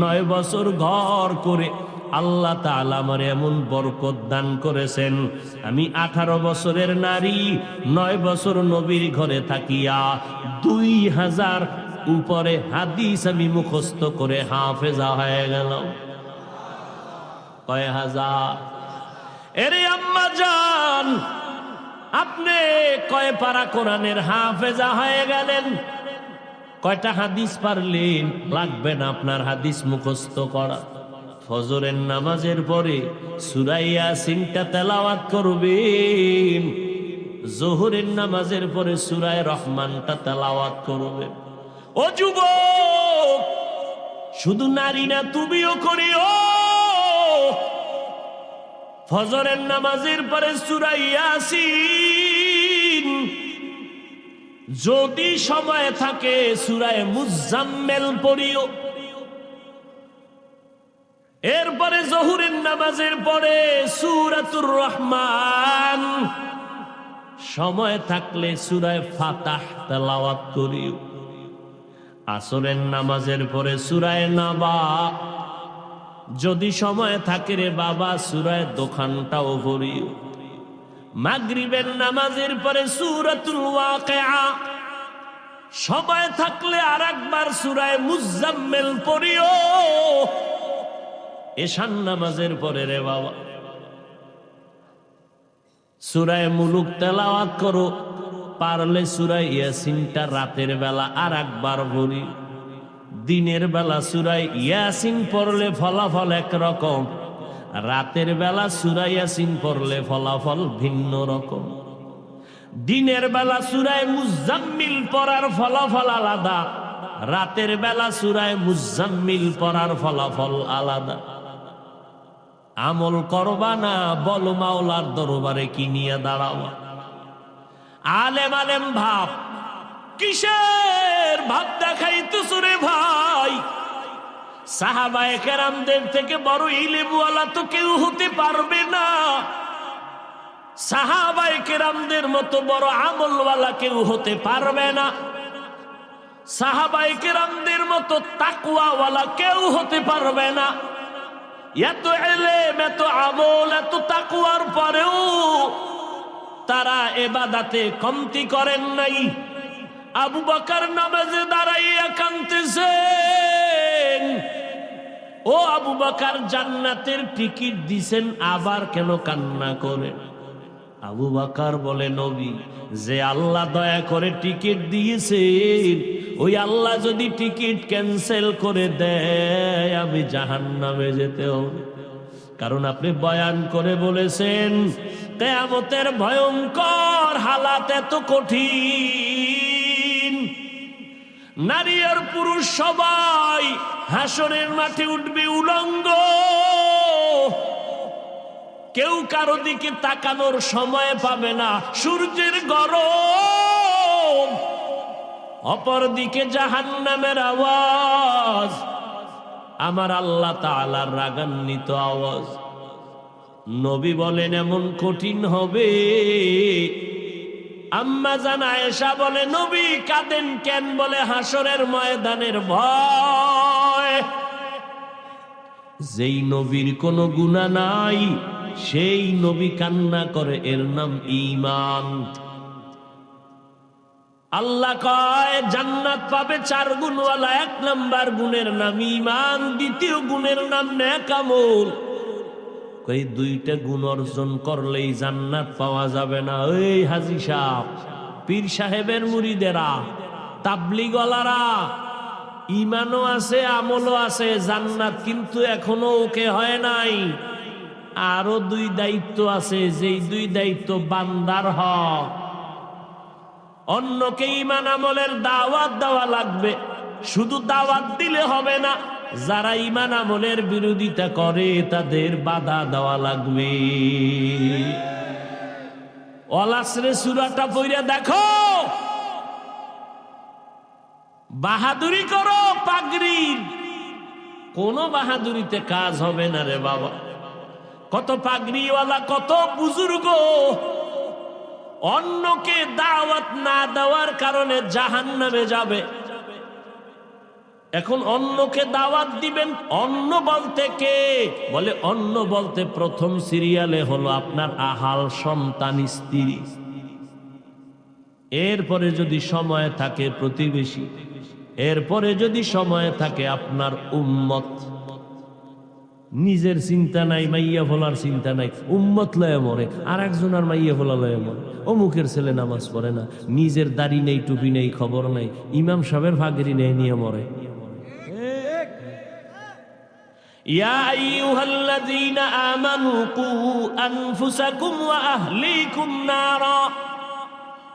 9 বছর ঘর করে আল্লাহ তাআলা আমার এমন বরকত দান করেছেন। আমি 18 বছরের নারী 9 বছর নবীর ঘরে থাকিয়া 2000 উপরে হাদিস আমি মুখস্থ করে হাফেজা হয়ে গেলাম। কয় হাজার? এরে আম্মা জান, আপনি কয় পারা কোরআনের হাফেজা হয়ে গেলেন? কয়টা হাদিস পারলেন? লাগবে না আপনার হাদিস মুখস্থ করা। ফজরের নামাজের পরে সূরা ইয়াসিনটা তেলাওয়াত করবেন, যোহরের নামাজের পরে সূরা রহমানটা তেলাওয়াত করবেন। ও যুবক, শুধু নারী না, তুমিও করিও। ফজরের নামাজের পরে সূরা ইয়াসিন, যদি সময় থাকে সূরা মুজাম্মিল পড়িও। এরপরে যোহরের নামাজের পরে সূরাতুর রহমান, সময় থাকলে সূরা ফাতাহ তেলাওয়াত করিও। আসরের নামাজের পরে সূরা নাবা, যদি সময় থাকে রে বাবা সূরা দোকানটাও পড়িও। মাগরিবের নামাজের পরে সূরাতুল ওয়াকিয়া, সময় থাকলে আরেকবার সূরা মুজাম্মিল পড়িও। এশার নামাজের পরে রে বাবা সূরা মুলুক তেলাওয়াত করো। পারলে সূরা ইয়াসিনটা রাতের বেলা আরেকবার পড়ি। দিনের বেলা সূরা ইয়াসিন পড়লে ফলাফল একরকম, রাতের বেলা সূরা ইয়াসিন পড়লে ফলাফল ভিন্ন রকম। দিনের বেলা সূরা মুজাম্মিল পড়ার ফলাফল আলাদা, রাতের বেলা সূরা মুজাম্মিল পড়ার ফলাফল আলাদা। আমল করবা না, বলো মাওলার দরবারে কি নিয়ে দাঁড়াবা? আলেম আলেম ভাব, কিসের ভাব দেখাইতেছ রে ভাই? সাহাবায়ে কেরামদের থেকে বড় ইলমওয়ালা তো কেউ হতে পারবে না, সাহাবায়ে কেরামদের মতো বড় আমলওয়ালা কেউ হতে পারবে না, সাহাবায়ে কেরামদের মতো তাকওয়াওয়ালা কেউ হতে পারবে না। এত ইলম, এত আমল, এত তাকওয়ার পরেও তারা ইবাদতে কমতি করেন নাই। আবু বকর নামাজে দাঁড়াইয়া কাঁদতেছেন। ও আবু বকর, জান্নাতের টিকিট দিছেন, আবার কেন কান্না করেন? আবু বকর বলে, নবী, যে আল্লাহ দয়া করে টিকিট দিয়েছেন, ওই আল্লাহ যদি টিকিট ক্যান্সেল করে দেয় আমি জাহান্নামে যেতে হবে। কারণ আপনি বয়ান করে বলেছেন কিয়ামতের ভয়ঙ্কর হালাত এত কঠিন, নারী আর পুরুষ সবাই হাসরের মাঠে উঠবে উলঙ্গ, কেউ কারো দিকে তাকানোর সময় পাবে না, সূর্যের গরম, অপর দিকে জাহান্নামের আওয়াজ, আমার আল্লাহ তাআলার রাগান্বিত আওয়াজ। নবী বলেন এমন কঠিন হবে। আম্মা জান আয়েশা বলে, নবী কাঁদেন কেন? বলে হাসরের ময়দানের ভয়। যেই নবীর কোনো গুনাহ নাই সেই নবী কান্না করে, এর নাম ঈমান। আল্লাহ কয় জান্নাত পাবে 4 গুণওয়ালা। 1 নাম্বার গুণের নাম ঈমান, দ্বিতীয় গুণের নাম নেক আমল। এই 2টা গুণ অর্জন করলেই জান্নাত পাওয়া যাবে না। এই হাজী সাহেব, পীর সাহেবের মুরিদেরা, তাবলীগওয়ালারা, ঈমানও আছে আমলও আছে, জান্নাত কিন্তু এখনো ওকে হয় নাই। আরো 2 দায়িত্ব আছে, যেই 2 দায়িত্ব বান্দার হক। অন্যকে ঈমান আমলের দাওয়াত দেওয়া লাগবে, শুধু দাওয়াত দিলে হবে না, যারা ঈমান আমলের বিরোধিতা করে তাদের বাধা দেওয়া লাগবে। ওয়াল আসরে সূরাটা পড়ে দেখো, বাহাদুরি করো পাগড়ির, কোন বাহাদুরিতে কাজ হবে না রে বাবা। কত পাগড়িওয়ালা, কত বুজুর্গ অন্যকে দাওয়াত না দেওয়ার কারণে জাহান্নামে যাবে। এখন অন্যকে দাওয়াত দিবেন, অন্য বলতে কে? বলে অন্য বলতে প্রথম সিরিয়ালে হলো আপনার আহাল সন্তান স্ত্রী, এরপরে যদি সময় থাকে প্রতিবেশী, এরপরে যদি সময় থাকে আপনার উম্মত, নিজের চিন্তা নাই, মাইয়া ফলার চিন্তা নাই, উম্মত লয়ে মরে, আর একজন আর মাইয়া ফলা লয়ে মরে। অমুকের ছেলে নামাজ পড়ে না, নিজের দাড়ি নেই, টুপি নেই, খবর নাই, ইমাম সাহেবের ফাগরি নেই, নিয়ে মরে। ইয়া আইয়ুহাল্লাযীনা আমানু কু আনফুসাকুম ওয়া আহলিকুম নারা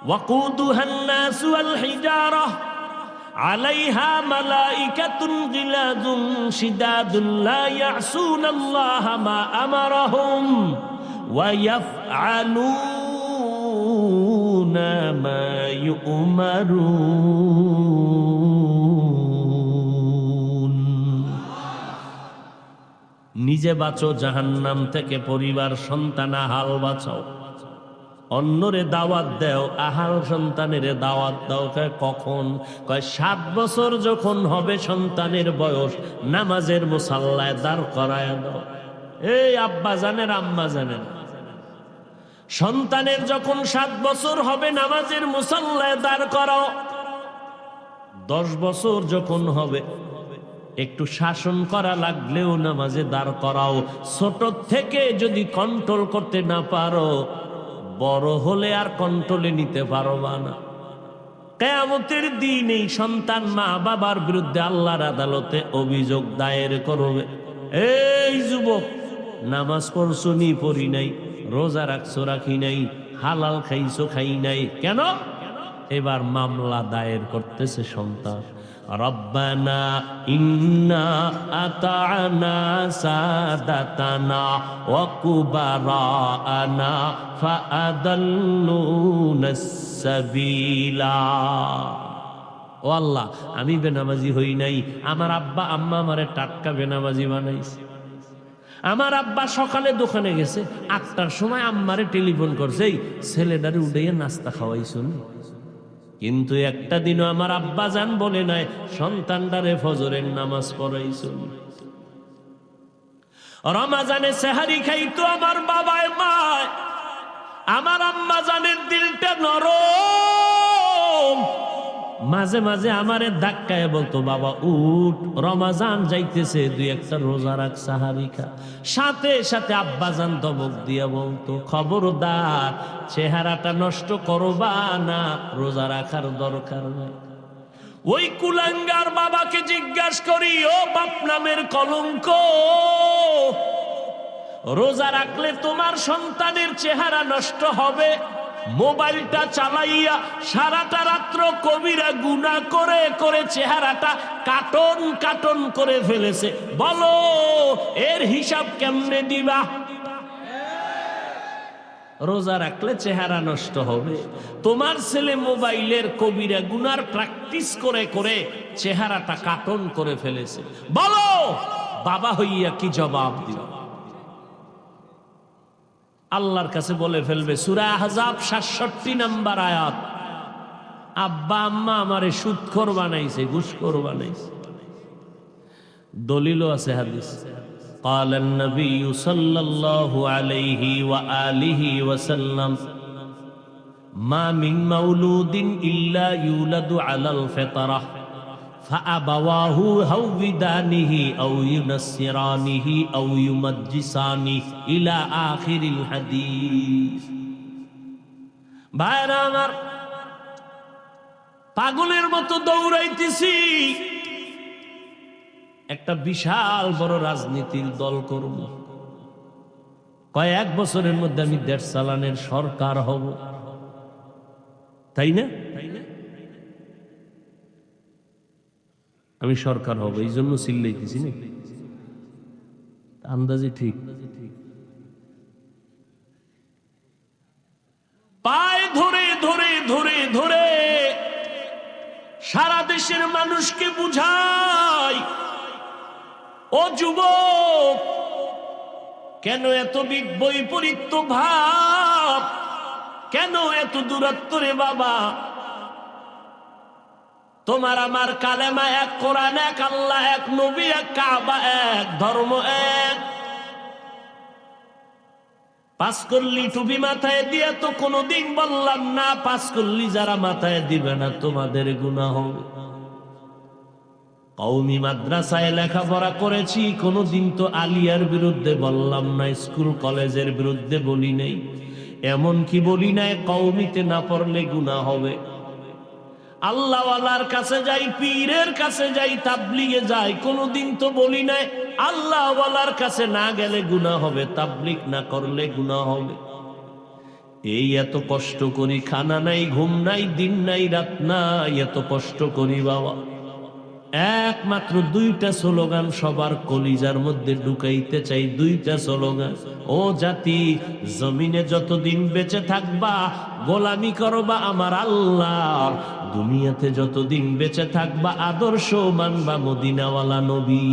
ওয়াকুদুহান নাস ওয়াল হিজারাহ আলাইহা মালাইকাতুন গিলাযুন শিদাদুন লা ইয়াসুনাল্লাহা মা আমারাহুম ওয়া ইয়াফআলুনা মা ইউমারুন। নিজে বাঁচো জাহান্নাম থেকে, পরিবার সন্তান আহাল বাঁচাও, অন্যরে দাওয়াত দাও, আহাল সন্তানের দাওয়াত দাও। কখন? কয় 7 বছর যখন হবে সন্তানের বয়স, নামাজের মুসাল্লায় দাঁড় করায় দাও। এই আব্বা জানেন, আম্মা জানেন, সন্তানের যখন 7 বছর হবে নামাজের মুসাল্লায় দাঁড় করাও। 10 বছর যখন হবে একটু শাসন করা লাগলেও নামাজে দাঁড় করাও। ছোট থেকে যদি কন্ট্রোল করতে না পারো, বড় হলে আর কন্ট্রোলে নিতে পারবা না। কিয়ামতের দিন এই সন্তান মা বাবার বিরুদ্ধে আল্লাহর আদালতে অভিযোগ দায়ের করবে। এই যুবক, নামাজ পড়ছো নি, পড়ি নাই, রোজা রাখছো রাখি নাই, হালাল খাইছো খাই নাই, কেন? এবার মামলা দায়ের করতেছে সন্তান। রব্বানা ইন্না আতা'না সাদাতানা ওয়া কুবারানা ফাআদাল্লুনাস সাবিলা। ও আল্লাহ, আমি বেনামাজি হই নাই, আমার আব্বা আম্মা আমারে টাটকা বেনামাজি বানাইছে। আমার আব্বা সকালে দোকানে গেছে, 8টার সময় আম্মারে টেলিফোন করছে, এই ছেলেটারে উঠাইয়া নাস্তা খাওয়াইছুন। কিন্তু একটা দিনও আমার আব্বা জান বলে নাই সন্তানটারে ফজরের নামাজ পড়াইছুন। রমাজানে সেহারি খাইতো আমার বাবায় মায়, আমার আম্মা জানের দিলটা নরম। মাঝে মাঝে আমারে ধাক্কায় বলতো, বাবা উঠ, রমাজান যাইতেছে, 2-1টা রোজা রাখ, সাহারি খা। সাথে সাথে আব্বাজান ধমক দিয়া বলতো, খবরদার, চেহারাটা নষ্ট করবা না, রোজা রাখার দরকার নাই। ওই কুলাঙ্গার বাবাকে জিজ্ঞাসা করি, ও বাপ নামের কলঙ্ক, রোজা রাখলে তোমার সন্তানের চেহারা নষ্ট হবে, মোবাইলটা চালাইয়া সারাটা রাত্র কবিরা গুনাহ করে করে চেহারাটা কাটন কাটন করে ফেলেছে, বলো এর হিসাব কেমনে দিবা? রোজা রাখলে চেহারা নষ্ট হবে, তোমার ছেলে মোবাইলের কবিরা গুনার প্র্যাকটিস করে করে চেহারাটা কাটন করে ফেলেছে, বলো বাবা হইয়া কি জবাব দিবা? আল্লাহর কাছে বলে ফেলবে। সূরা আহজাব 67 নম্বর আয়াত। আব্বা আম্মা আমারে সুদখোর বানাইছে, ঘুষখোর বানাইছে। দলিলও আছে, হাদিস। قال النبي صلى الله عليه وآله وسلم ما من مولود إلا يولد على الفطرة فأبواه يهودانه أو ينصرانه أو يمجسانه إلى آخر الحديث। ভাইরা আমার, পাগলের মতো দৌড়াইতেছি, একটা বিশাল বড় রাজনীতির দল করব, কয়েক বছরের মধ্যে আমি দেশ চালানের সরকার হব, তাই না? আমি সরকার হব, এই জন্য চিল্লাইতেছি না, আন্দাজে ঠিক। পায়ে ধরে ধরে ধরে ধরে সারা দেশের মানুষকে বুঝাই, ও যুবক, কেন এত বৈপরীত্য ভাব, কেন এত দূরত্ব রে বাবা? তোমার আমার কালেমা এক, কোরআন এক, আল্লাহ এক, নবী এক, কাবা এক, ধর্ম এক। পাস করলি টুপি মাথায় দিয়ে তো কোনোদিন বললাম না পাস করলি যারা মাথায় দিবে না তোমাদের গুনাহ হবে। কওমি মাদ্রাসায় লেখাপড়া করেছি, কোনোদিন তো আলিয়ার বিরুদ্ধে বললাম না, স্কুল কলেজের বিরুদ্ধে বলি নাই, এমন কি বলি নাই কওমিতে না পড়লে গুনাহ হবে। আল্লাহওয়ালার কাছে যাই, পীরের কাছে যাই, তাবলিগে যাই, কোনোদিন তো বলি নাই আল্লাহওয়ালার কাছে না গেলে গুনাহ হবে, তাবলিগ না করলে গুনাহ হবে। এই এত কষ্ট করি, খানা নাই, ঘুম নাই, দিন নাই, রাত নাই, এত কষ্ট করি বাবা, একমাত্র দুইটা স্লোগান সবার কলিজার মধ্যে ঢুকাইতে চাই, দুইটা স্লোগান। ও জাতি, জমিনে যতদিন বেঁচে থাকবা গোলামি করবা আমার আল্লাহর, দুনিয়াতে যতদিন বেঁচে থাকবা আদর্শ মানবা মদিনাওয়ালা নবী।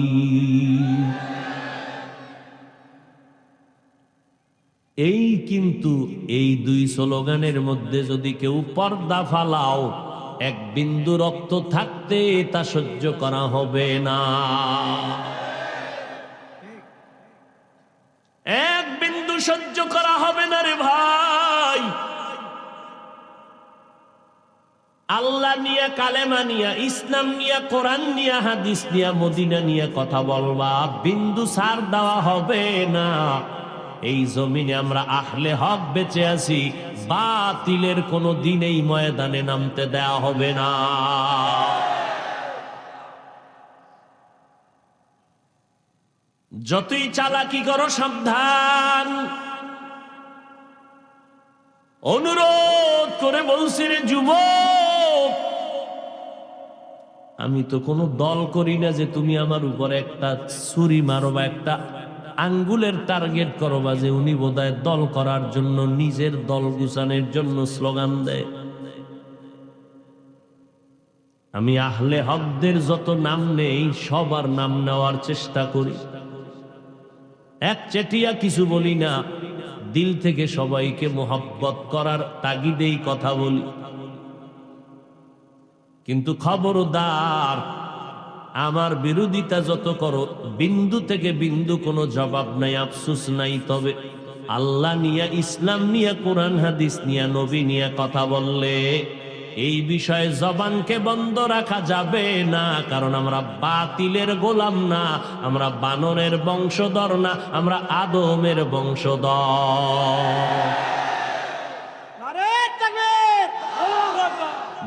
এই কিন্তু এই দুই স্লোগানের মধ্যে যদি কেউ পর্দা ফালাও, এক বিন্দু রক্ত থাকতে তা সহ্য করা হবে না, এক বিন্দু সহ্য করা হবে না রে ভাই। আল্লাহ নিয়ে, কালেমা নিয়ে, ইসলাম নিয়ে, কোরআন নিয়ে, হাদিস নিয়ে, মদিনা নিয়ে কথা বলবা, বিন্দু ছাড় দেওয়া হবে না। এই জমিনে আমরা আহলে হক বেঁচে আছি, বাতিলের কোনো দিন এই ময়দানে নামতে দেয়া হবে না। যতই চালাকি করো সাবধান, অনুরোধ করে বলছি রে যুবক, আমি তো কোনো দল করি না যে তুমি আমার উপরে একটা ছুরি মারো বা একটা আঙ্গুলের টার্গেট করো, বা যে উনি বোধহয় দল করার জন্য, নিজের দল গুছানোর জন্য স্লোগান দেয়। আমি আহলে হকদের যত নাম নেই সবার নাম নেওয়ার চেষ্টা করি, একচেটিয়া কিছু বলি না, দিল থেকে সবাইকে মোহাব্বত করার তাগিদেই কথা বলি। কিন্তু খবরদার, আমার বিরোধিতা যত করো, বিন্দু থেকে বিন্দু কোনো জবাব নাই, আফসোস নাই। তবে আল্লাহ নিয়ে, ইসলাম নিয়ে, কোরআন হাদিস নিয়ে, নবী নিয়ে কথা বললে এই বিষয়ে জবানকে বন্ধ রাখা যাবে না, কারণ আমরা বাতিলের গোলাম না, আমরা বানরের বংশধর না, আমরা আদমের বংশধর।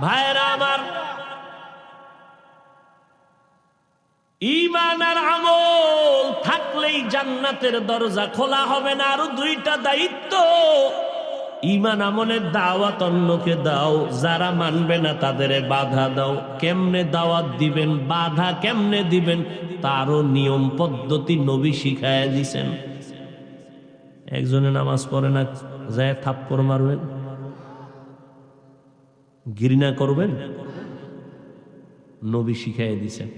ভাইরা আমার, ঈমান আর আমল থাকলেই জান্নাতের দরজা খোলা হবে না। আরো দুইটা দায়িত্ব, ঈমান আমলের দাওয়াত অন্যকে দাও, যারা মানবে না তাদের বাধা দাও। কেমনে দাওয়াত দিবেন, বাধা কেমনে দিবেন, তারও নিয়ম পদ্ধতি নবী শিখায়া দিছেন। একজনে নামাজ পড়ে না, যায় থাপ্পড় মারবেন, ঘৃণা করবেন, নবী শিখাইয়া দিছেন।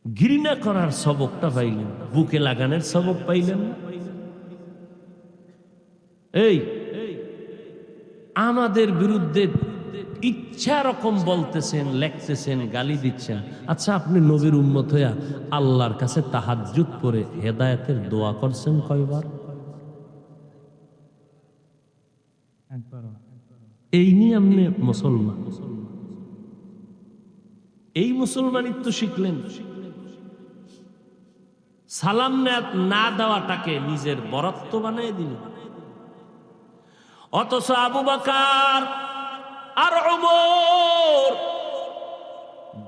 ঘৃণা করার সবকটা পাইলেন, বুকে লাগানোর সবক পাইলেন। এই আমাদের বিরুদ্ধে ইচ্ছা রকম বলতেছেন, লেখতেছেন, গালি দিচ্ছেন। আচ্ছা, আপনি নবীর উম্মত হইয়া আল্লাহর কাছে তাহাজ্জুদ করে হেদায়েতের দোয়া করছেন কয়বার? এই নিয়ে আপনি মুসলমান, এই মুসলমানিত্ব শিখলেন। সালাম না দেওয়াটাকে নিজের বরত্ব বানিয়ে দিলেন। অথচ আবু বকর আর ওমর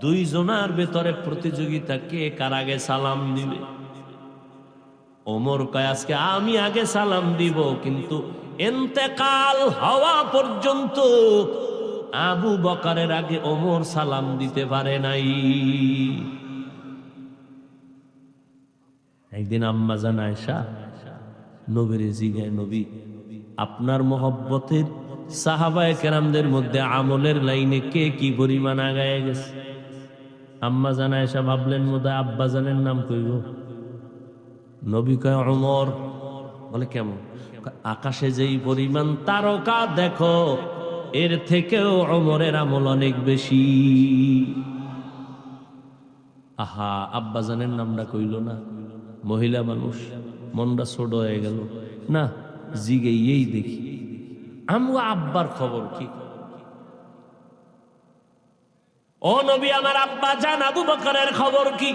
দুইজনের ভেতরে প্রতিযোগিতা, কে কার আগে সালাম দিবে। ওমর কয় আজকে আমি আগে সালাম দিব, কিন্তু ইন্তেকাল হওয়া পর্যন্ত আবু বকরের আগে ওমর সালাম দিতে পারে নাই। একদিন আম্মা জান আয়েশা নবীর জিগায়, নবী আপনার মহব্বতের সাহাবায়ে কেরামদের মধ্যে আমলের লাইনে কে কি পরিমাণ আগায় গেছে? আম্মা জান আয়েশা ভাবলেন মোদা আব্বা জানের নাম কইব। নবী কয় ওমর। বলে কেমন? আকাশে যেই পরিমাণ তারকা দেখো, এর থেকেও ওমরের আমল অনেক বেশি। আহা, আব্বা জানের নামটা কইল না, মহিলা মানুষ, মনটা ছোট হয়ে গেল না, জিগেই দেখি আমরা আব্বার খবর কি। ও নবী, আমার আব্বা জান আবু বকরের খবর কি?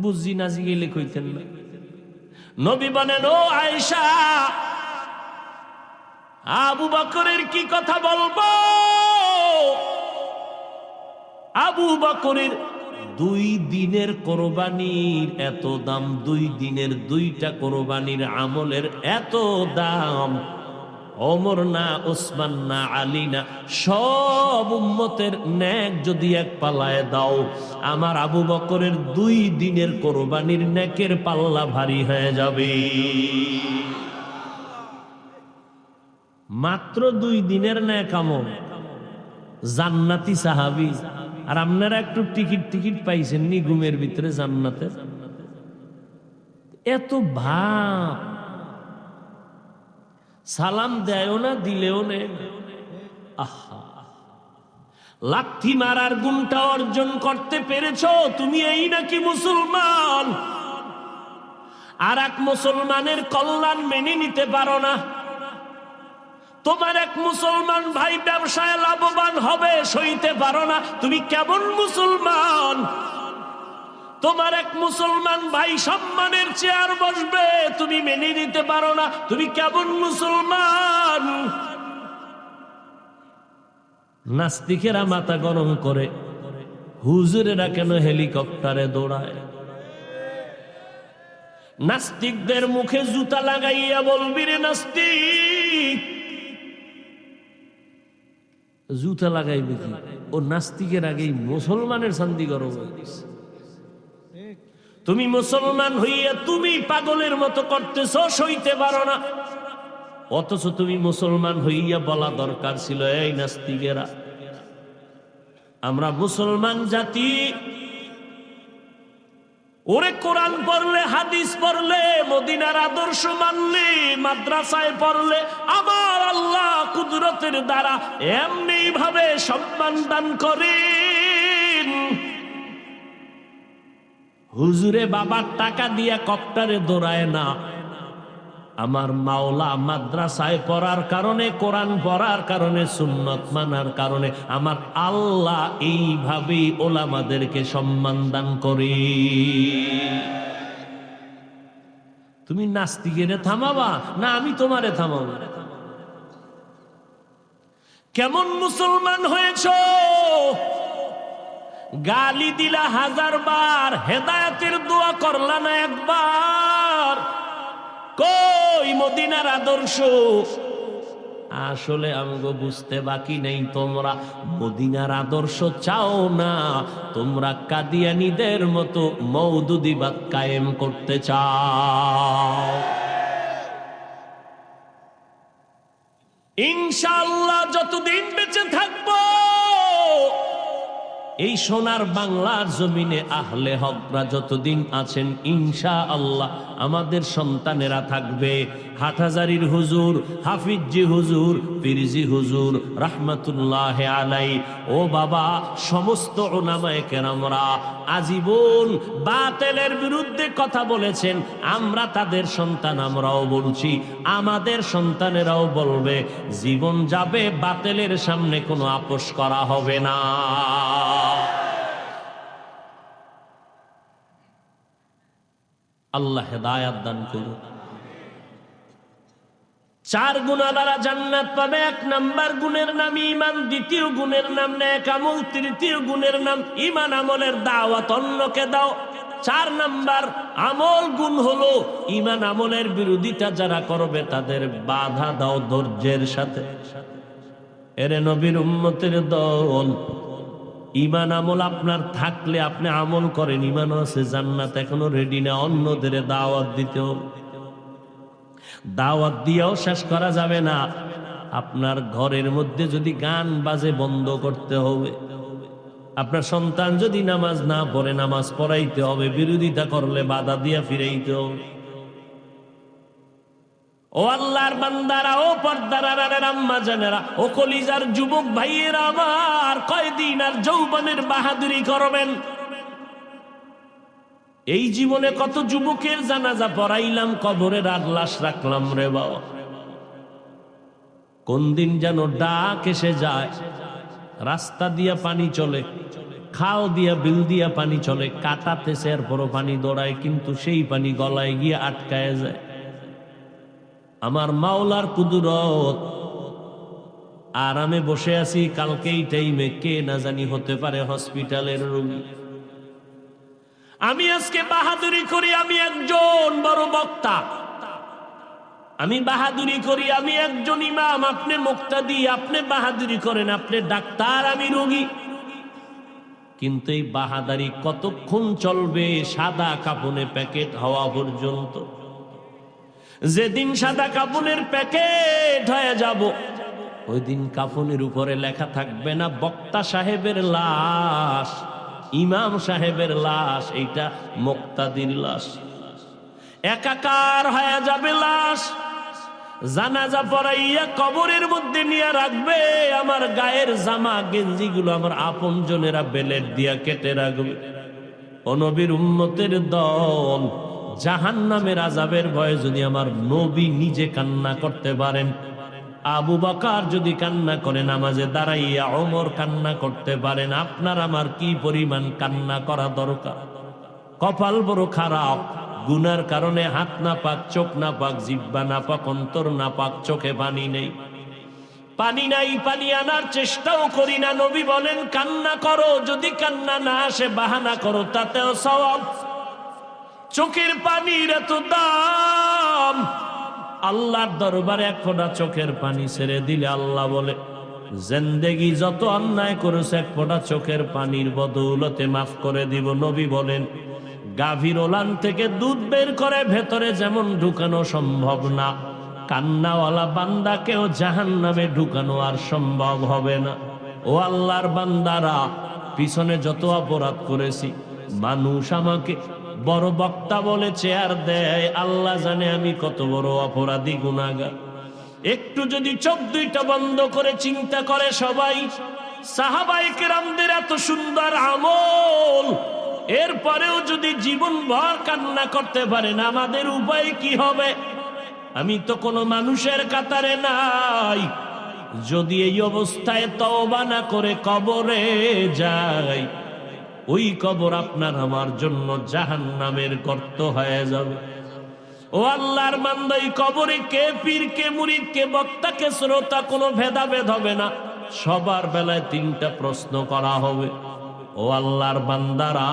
বুঝি না, জিগেলে কইতেন না। নবী বলেন, ও আয়েশা, আবু বকরের কি কথা বলবো? আবু বকরের 2 দিনের কোরবানির এত দাম, 2 দিনের 2টা কোরবানির আমলের এত দাম। ওমর না, ওসমান না, আলী না, সব উম্মতের নেক যদি এক পাল্লায় দাও, আমার আবু বকরের 2 দিনের কোরবানির নেকের পাল্লা ভারী হয়ে যাবে। মাত্র 2 দিনের নেক আমল, জান্নাতি সাহাবী। আর আপনারা একটু টিকিট পাইছেন নি ঘুমের ভিতরে জান্নাতে? এত ভাব, সালাম দেয়ও না, দিলেও নে। আহা, লাথি মারার গুণটা অর্জন করতে পেরেছ তুমি, এই নাকি মুসলমান? আর এক মুসলমানের কল্যাণ মেনে নিতে পারো না। তোমার এক মুসলমান ভাই ব্যবসায় লাভবান হবে, সইতে পারো না। তুমি কেমন মুসলমান? তোমার এক মুসলমান ভাই সম্মানের চেয়ার বসবে, তুমি মেনে নিতে পারো না। তুমি কেমন মুসলমান? নাস্তিকেরা মাথা গরম করে, হুজুরেরা কেন হেলিকপ্টারে দৌড়ায়? নাস্তিকদের মুখে জুতা লাগাইয়া বলবি, রে নাস্তিক, জুতা লাগাইবে কি? ও নাস্তিকের আগেই মুসলমানের শান্তি গরম হয়ে গেছে। তুমি মুসলমান হইয়া তুমি পাগলের মতো করতেছ, সইতে পারো না। অথচ তুমি মুসলমান হইয়া বলা দরকার ছিল, এই নাস্তিকেরা, আমরা মুসলমান জাতি, ওরে কোরআন পড়লে, হাদিস পড়লে, মদিনার আদর্শ মানলে, মাদ্রাসায় পড়লে আমার আল্লাহ কুদরতের দ্বারা এমনি ভাবে সম্মান দান করেন। হুজুরে বাবার টাকা দিয়া কপ্টারে দৌড়ায় না, আমার মাওলা মাদ্রাসায় পড়ার কারণে, কোরআন পড়ার কারণে, সুন্নত মানার কারণে আমার আল্লাহ এইভাবেই ওলামাদেরকে সম্মান দান করে। তুমি নাস্তিকের থামাবা না, আমি তোমারে থামাবো? কেমন মুসলমান হয়েছ? গালি দিলা 1000 বার, হেদায়েতের দোয়া করলা না একবার? কই মদিনার আদর্শ? আসলে আমাকে বুঝতে বাকি নেই, তোমরা মদিনার আদর্শ চাও না, তোমরা কাদিয়ানীদের মতো মওদুদিবাদ কায়েম করতে চাও। ইনশাআল্লাহ যতদিন বেঁচে থাকবো, এই সোনার বাংলার জমিনে আহলে হকরা যতদিন আছেন, ইনশাআল্লাহ আমাদের সন্তানেরা থাকবে। হাটহাজারীর হুজুর, হাফিজি হুজুর, পীরজি হুজুর রাহমাতুল্লাহ আলাই, ও বাবা, সমস্ত উলামায়ে কেরামরা আজীবন বাতিলের বিরুদ্ধে কথা বলেছেন। আমরা তাদের সন্তান, আমরাও বলছি, আমাদের সন্তানেরাও বলবে, জীবন যাবে, বাতিলের সামনে কোনো আপোষ করা হবে না। আল্লাহ হেদায়াত দান করুন। 4 গুণা দ্বারা জান্নাত পাবে। 1 নাম্বার গুণের নাম ঈমান, 2য় গুণের নাম নেক আমল, 3য় গুণের নাম ঈমান আমলের দাওয়াত অন্যকে দাও। 4 নাম্বার আমল গুণ হলো ঈমান আমলের বিরোধিতা যারা করবে তাদের বাধা দাও ধৈর্যের সাথে। এরে নবীর উম্মতের দল, ঈমান আমল আপনার থাকলে আপনি আমল করেন, ঈমানও আছে, জান্নাত এখনো রেডি না, অন্যদের দাওয়াত দিতে হবে। দাওয়াত দিয়েও শেষ করা যাবে না। আপনার ঘরের মধ্যে যদি গান বাজে বন্ধ করতে হবে। আপনার সন্তান যদি নামাজ না পড়ে নামাজ পড়াইতে হবে, বিরোধিতা করলে বাধা দিয়া ফিরাইতে হবে। ও আল্লাহর বান্দারা, ও পর্দার আড়ালের আম্মা জানেরা, ও কলিজার যুবক ভাইয়েরা আমার, কয়দিন আর যৌবনের বাহাদুরি করবেন? এই জীবনে কত যুবকের জানাজা পড়াইলাম, কবরের আর লাশ রাখলাম রে বাবা। কোন দিন যেন ডাক এসে যায়, রাস্তা দিয়া পানি চলে, খাল দিয়া বিল দিয়া পানি চলে, কাটাতেছে এরপরও পানি দৌড়ায়, কিন্তু সেই পানি গলায় গিয়ে আটকায় যায়। আমার মাওলার কুদরত। আর আমি বসে আছি, কালকে এই টাইমে কে না জানি হতে পারে হসপিটালের রোগী। আমি আজকে বাহাদুরি করি, আমি একজন বড় বক্তা, আমি বাহাদুরি করি, আমি একজন ইমাম, আপনি মুক্তাদি, আপনি বাহাদুরি করেন, আপনি ডাক্তার, আমি রোগী। কিন্তু এই বাহাদুরি কতক্ষণ চলবে? সাদা কাপনে প্যাকেট হওয়া পর্যন্ত। যেদিন সাদা কাপনের প্যাকেট হয়ে যাব, ওই দিন কাফনের উপরে লেখা থাকবে না বক্তা সাহেবের লাশ, ইমাম সাহেবের লাশ, এইটা মুক্তাদির লাশ। একাকার হয়ে যাবে লাশ। জানাজা পড়াইয়া কবরের মধ্যে নিয়ে রাখবে, আমার গায়ের জামা গেঞ্জি গুলো আমার আপন জনেরা বেলেট দিয়া কেটে রাখবে। ও নবীর উম্মতের দল, জাহান্নামের আযাবের ভয়ে যদি আমার নবী নিজে কান্না করতে পারেন, আবু বকর যদি কান্না করে নামাজে দাঁড়াইয়া, ওমর কান্না করতে পারেন, আপনার আমার কি পরিমাণ কান্না করা দরকার? কপাল বড় খারাপ, গুনার কারণে হাত না পাক, চোখ না পাক, জিহ্বা না পাক, অন্তর না পাক, চোখে পানি নেই, পানি নাই, পানি আনার চেষ্টাও করি না। নবী বলেন কান্না করো, যদি কান্না না আসে বাহানা করো, তাতেও সওয়াব। চোখের পানির এত দাম, আল্লাহর দরবারে এক ফোঁটা চোখের পানি ছেড়ে দিলে আল্লাহ বলে জিন্দেগি যত অন্যায় করেছে এক ফোঁটা চোখের পানির বদৌলতে মাফ করে দিব। নবী বলেন গাভীর ওলান থেকে দুধ বের করে ভেতরে যেমন ঢুকানো সম্ভব না, কান্নাওয়ালা বান্দাকেও জাহান্নামে ঢুকানো আর সম্ভব হবে না। ও আল্লাহর বান্দারা, পিছনে যত অপরাধ করেছি, মানুষ আমাকে বড় বক্তা বলে চেয়ার দেয়, আল্লাহ জানে আমি কত বড় অপরাধী গুনাহগার। একটু যদি চোখ দুইটা বন্ধ করে চিন্তা করে সবাই, সাহাবায়ে কেরামদের এত সুন্দর আমল, এরপরেও যদি জীবন ভর কান্না করতে পারেন, আমাদের উপায় কি হবে? আমি তো কোনো মানুষের কাতারে নাই। যদি এই অবস্থায় তওবা না করে কবরে যাই, ওই কবর আপনার আমার জন্য জাহান্নামের গর্ত হয়ে যাবে। ও আল্লাহর বান্দা, এই কবরে কে পীর, কে মুরিদ, কে বক্তা, কে শ্রোতা, কোনো ভেদাভেদ হবে না। সবার বেলায় তিনটা প্রশ্ন করা হবে। ও আল্লাহর বান্দারা,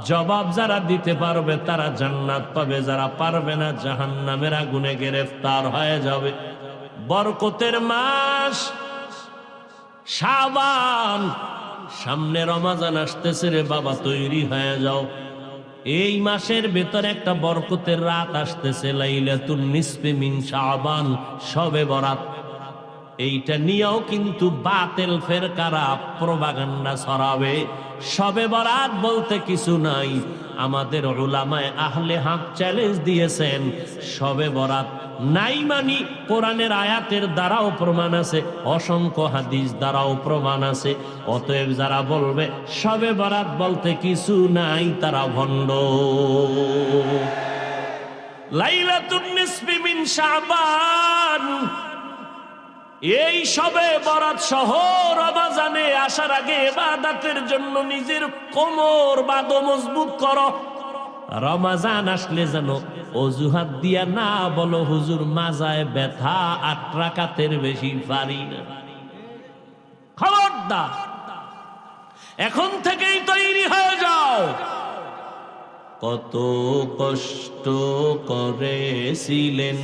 জবাব যারা দিতে পারবে তারা জান্নাত পাবে, যারা পারবে না জাহান্নামের আগুনে গ্রেফতার হয়ে যাবে। বরকতের মাস শাবান, সামনে রমজান আসতেছে রে বাবা, তৈরি হয়ে যাও। এই মাসের ভেতর একটা বরকতের রাত আসতেছে, লাইলাতুন নিসফি মিন শাবান, শবে বরাত। এইটা নিয়েও কিন্তু বাতিল ফেরকারা প্রপাগান্ডা ছড়াবে। শবে বরাত বলতে কিছু নাই। আমাদের উলামায়ে আহলে হক চ্যালেঞ্জ দিয়েছেন, শবে বরাত নাই মানি কোরআনের আয়াতের দ্বারাও প্রমাণ আছে, অসংখ্য হাদিস দ্বারাও প্রমাণ আছে। অতএব যারা বলবে শবে বরাত বলতে কিছু নাই, তারা ভণ্ড। লাইলাতুন নিসফি মিন শাবান, এই শবে বরাত সহ রমজানে আসার আগে ইবাদতের জন্য নিজের কোমর বাঁধ, মজবুত করো। রমজান আসলে যেন অজুহাত দিয়া না বলো হুজুর মাজায় ব্যথা, 8 রাকাতের বেশি পারি না। খবরদার, এখন থেকেই তৈরি হয়ে যাও। কত কষ্ট করেছিলেন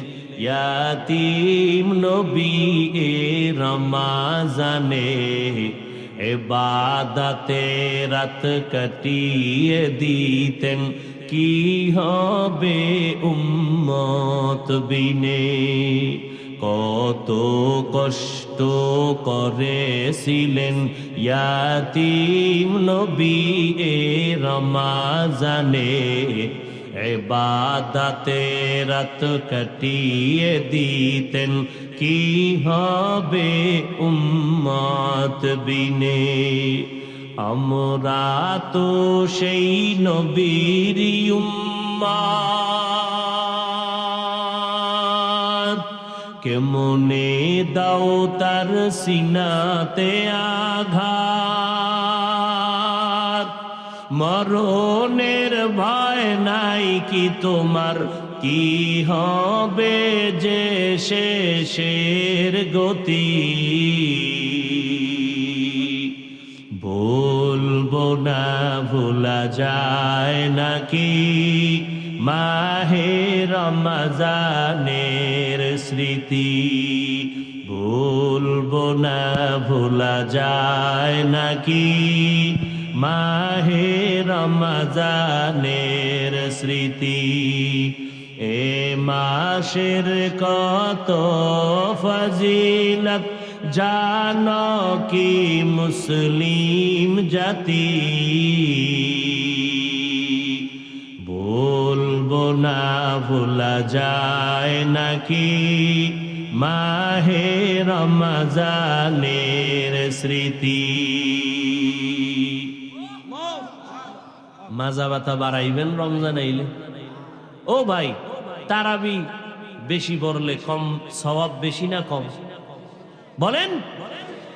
ইয়াতীম নবী এ রমজানে, ইবাদতে রাত কাটিয়ে দিতেন, কি হবে উম্মত বিনে। কত কষ্ট করেছিলেন ইয়াতীম নবী এ রমজানে, ইবাদতে রাত কাটিয়ে দিতেন, কি হবে উম্মত বিনে। আমরা তো সেই নবীর উম্মত, কেমনে দাও তার সিনাতে আঘাত, মরণের ভয় নাই কি তোমার, কি হবে যে শেষের গতি। বলবো না ভোলা যায় নাকি মাহে রমজানের স্মৃতি, বলবো না ভোলা যায় নাকি মাহে রমজানের স্মৃতি। এ মাসের কত ফজিলত জানো কি মুসলিম জাতি, বলবো না ভোলা যায় নাকি মাহে রমজানের স্মৃতি। মাজা ব্যথা বাড়াইবেন রমজান আইলে। ও ভাই, তারাবি বেশি পড়লে কম সওয়াব বেশি না কম বলেন?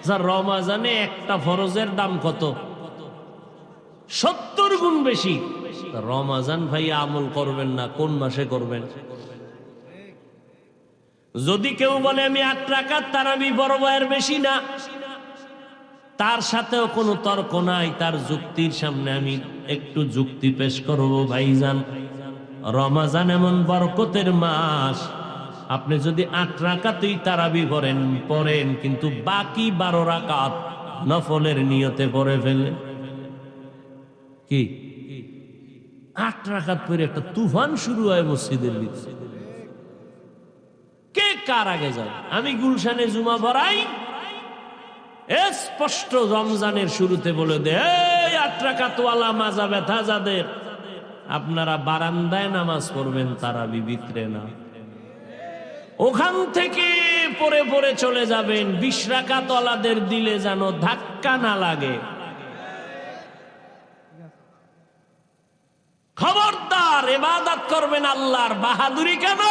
যার রমজানে একটা ফরজের দাম কত? 70 গুণ বেশি। রমজান ভাই আমল করবেন না, কোন মাসে করবেন? যদি কেউ বলে আমি 8 রাকাত তারাবি পড়ব এর বেশি না, তার সাথেও কোনো তর্ক নাই। তার যুক্তির সামনে আমি একটু যুক্তি পেশ করব। ভাইজান, রমজান এমন বরকতের মাস, আপনি যদি 8 রাকাতই তারাবি পড়েন কিন্তু বাকি 12 রাকাত নফলের নিয়তে পড়ে ফেলেন, কি 8 রাকাত পড়ে একটা তুফান শুরু হয় মসজিদের ভিতরে, কে কার আগে যাবে? আমি গুলশানে জুমা পড়াই, স্পষ্ট রমজানের শুরুতে বলে দে, এই 8 রাকাতওয়ালা মাজা ব্যথা যাদের, আপনারা বারান্দায় নামাজ পড়বেন, তারাবি ভিতরে না। ওখান থেকে পরে পরে চলে যাবেন, 20 রাকাতওয়ালাদের দিলে যেন ধাক্কা না লাগে। খবরদার, ইবাদত করবেন আল্লাহর। বাহাদুরি কেন,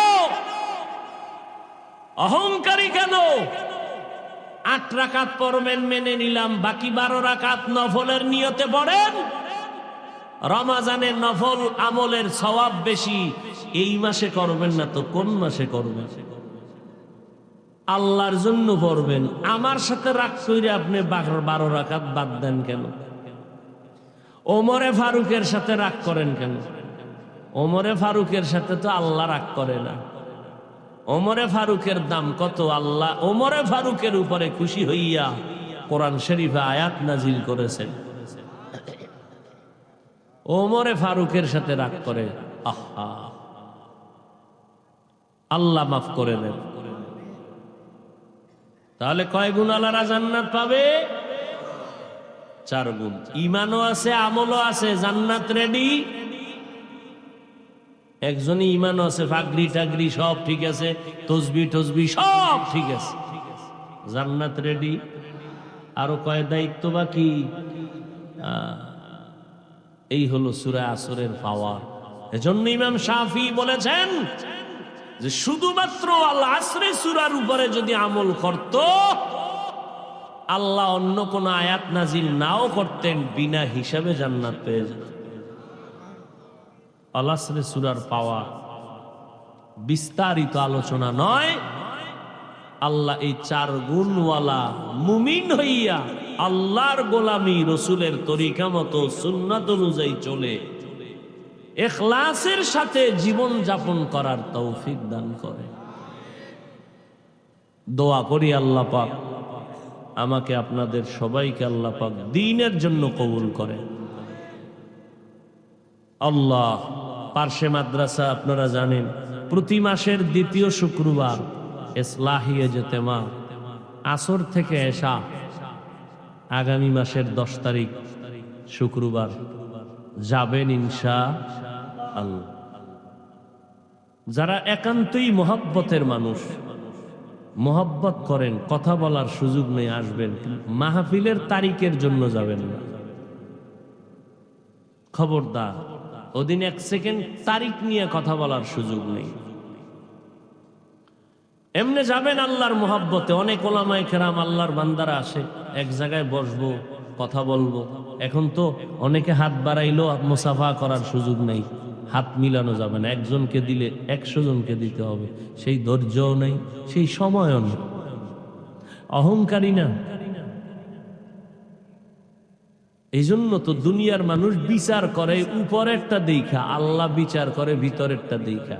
অহংকারী কেন? 8 রাকাত পড়বেন মেনে নিলাম, বাকি 12 রাকাত নফলের নিয়তে পড়েন। রমজানের নফল আমলের সওয়াব বেশি, এই মাসে করবেন না তো কোন মাসে করবেন? আল্লাহর জন্য পড়বেন। আমার সাথে রাগ করে আপনি 12 রাকাত বাদ দেন কেন? ওমরে ফারুকের সাথে রাগ করেন কেন? ওমরে ফারুকের সাথে তো আল্লাহ রাগ করে না। ওমরে ফারুকের দাম কত? আল্লাহ ওমরে ফারুকের উপরে খুশি হইয়া কোরআন শরীফে আয়াত নাজিল করেছেন। ওমরে ফারুকের সাথে রাগ করে, আহা, আল্লাহ মাফ করে দেন। তাহলে কয় গুণ আল্লাহরা জান্নাত পাবে? 4 গুণ। ইমানও আছে, আমলও আছে, জান্নাত রেডি। একজনই ইমানও আছে, ফাগরি টাগরি সব ঠিক আছে, তসবি টসবি সব ঠিক আছে, জান্নাত রেডি। আরো কয় দায়িত্ব বাকি? এই হলো সূরা আসরের পাওয়ার। এজন্য ইমাম শাফি বলেছেন যে শুধুমাত্র আল আসরে সূরার উপরে যদি আমল করত, আল্লাহ অন্য কোন আয়াত নাজিল নাও করতেন, বিনা হিসাবে জান্নাত পেয়ে যেত। আল আসরে সূরার পাওয়ার বিস্তারিত আলোচনা নয়। আল্লাহ এই 4 গুণওয়ালা মুমিন হইয়া আল্লাহর গোলামি, রসুলের তরিকা মতো সুন্নাত অনুযায়ী চলে ইখলাসের সাথে জীবন যাপন করার তৌফিক দান করে। দোয়া করি আল্লাহ পাক আমাকে আপনাদের সবাইকে আল্লাহ পাক দ্বীনের জন্য কবুল করে। আল্লাহ, পার্শ্বে মাদ্রাসা আপনারা জানেন প্রতি মাসের 2য় শুক্রবার ইসলাহি ইজতেমা আসর থেকে এশা, আগামী মাসের 10 তারিখ শুক্রবার যাবেন ইনশাআল্লাহ। যারা একান্তই মহব্বতের মানুষ, মহব্বত করেন, কথা বলার সুযোগ নেই, আসবেন, মাহফিলের তারিখের জন্য যাবেন না। খবরদার, ওদিন 1 সেকেন্ড তারিখ নিয়ে কথা বলার সুযোগ নেই। এমনে যাবেন আল্লাহর মোহাব্বতে। অনেক ওলামায়ে কেরাম আল্লাহর বান্দারা আসে, এক জায়গায় বসবো, কথা বলবো। এখন তো অনেকে হাত বাড়াইলো, মুসাফা করার সুযোগ নেই, হাত মিলানো যাবে না। একজনকে দিলে 100 জনকে দিতে হবে, সেই ধৈর্যও নেই, সেই সময়ও নেই। অহংকারী না। এই জন্য তো দুনিয়ার মানুষ বিচার করে উপরেরটা দেখা, আল্লাহ বিচার করে ভিতরেরটা দেখা।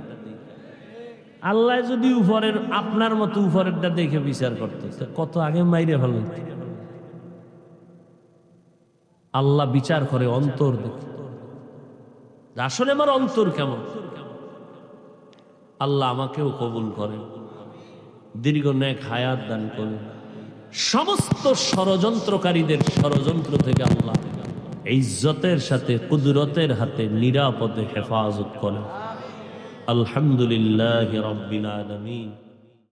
আল্লাহ যদি উপরের আপনার মতো উপরেরটা দেখে বিচার করতে, কত আগে মাইরে ফেলেন। আল্লাহ বিচার করে অন্তর দেখে, আসলে আমার অন্তর কেমন। আল্লাহ আমাকেও কবুল করেন, দীর্ঘ নেক হায়াত দান করেন। সমস্ত ষড়যন্ত্রকারীদের ষড়যন্ত্র থেকে আল্লাহ ইজ্জতের সাথে কুদরতের হাতে নিরাপদে হেফাজত করেন। আলহামদুলিল্লাহি রাব্বিল আলামিন।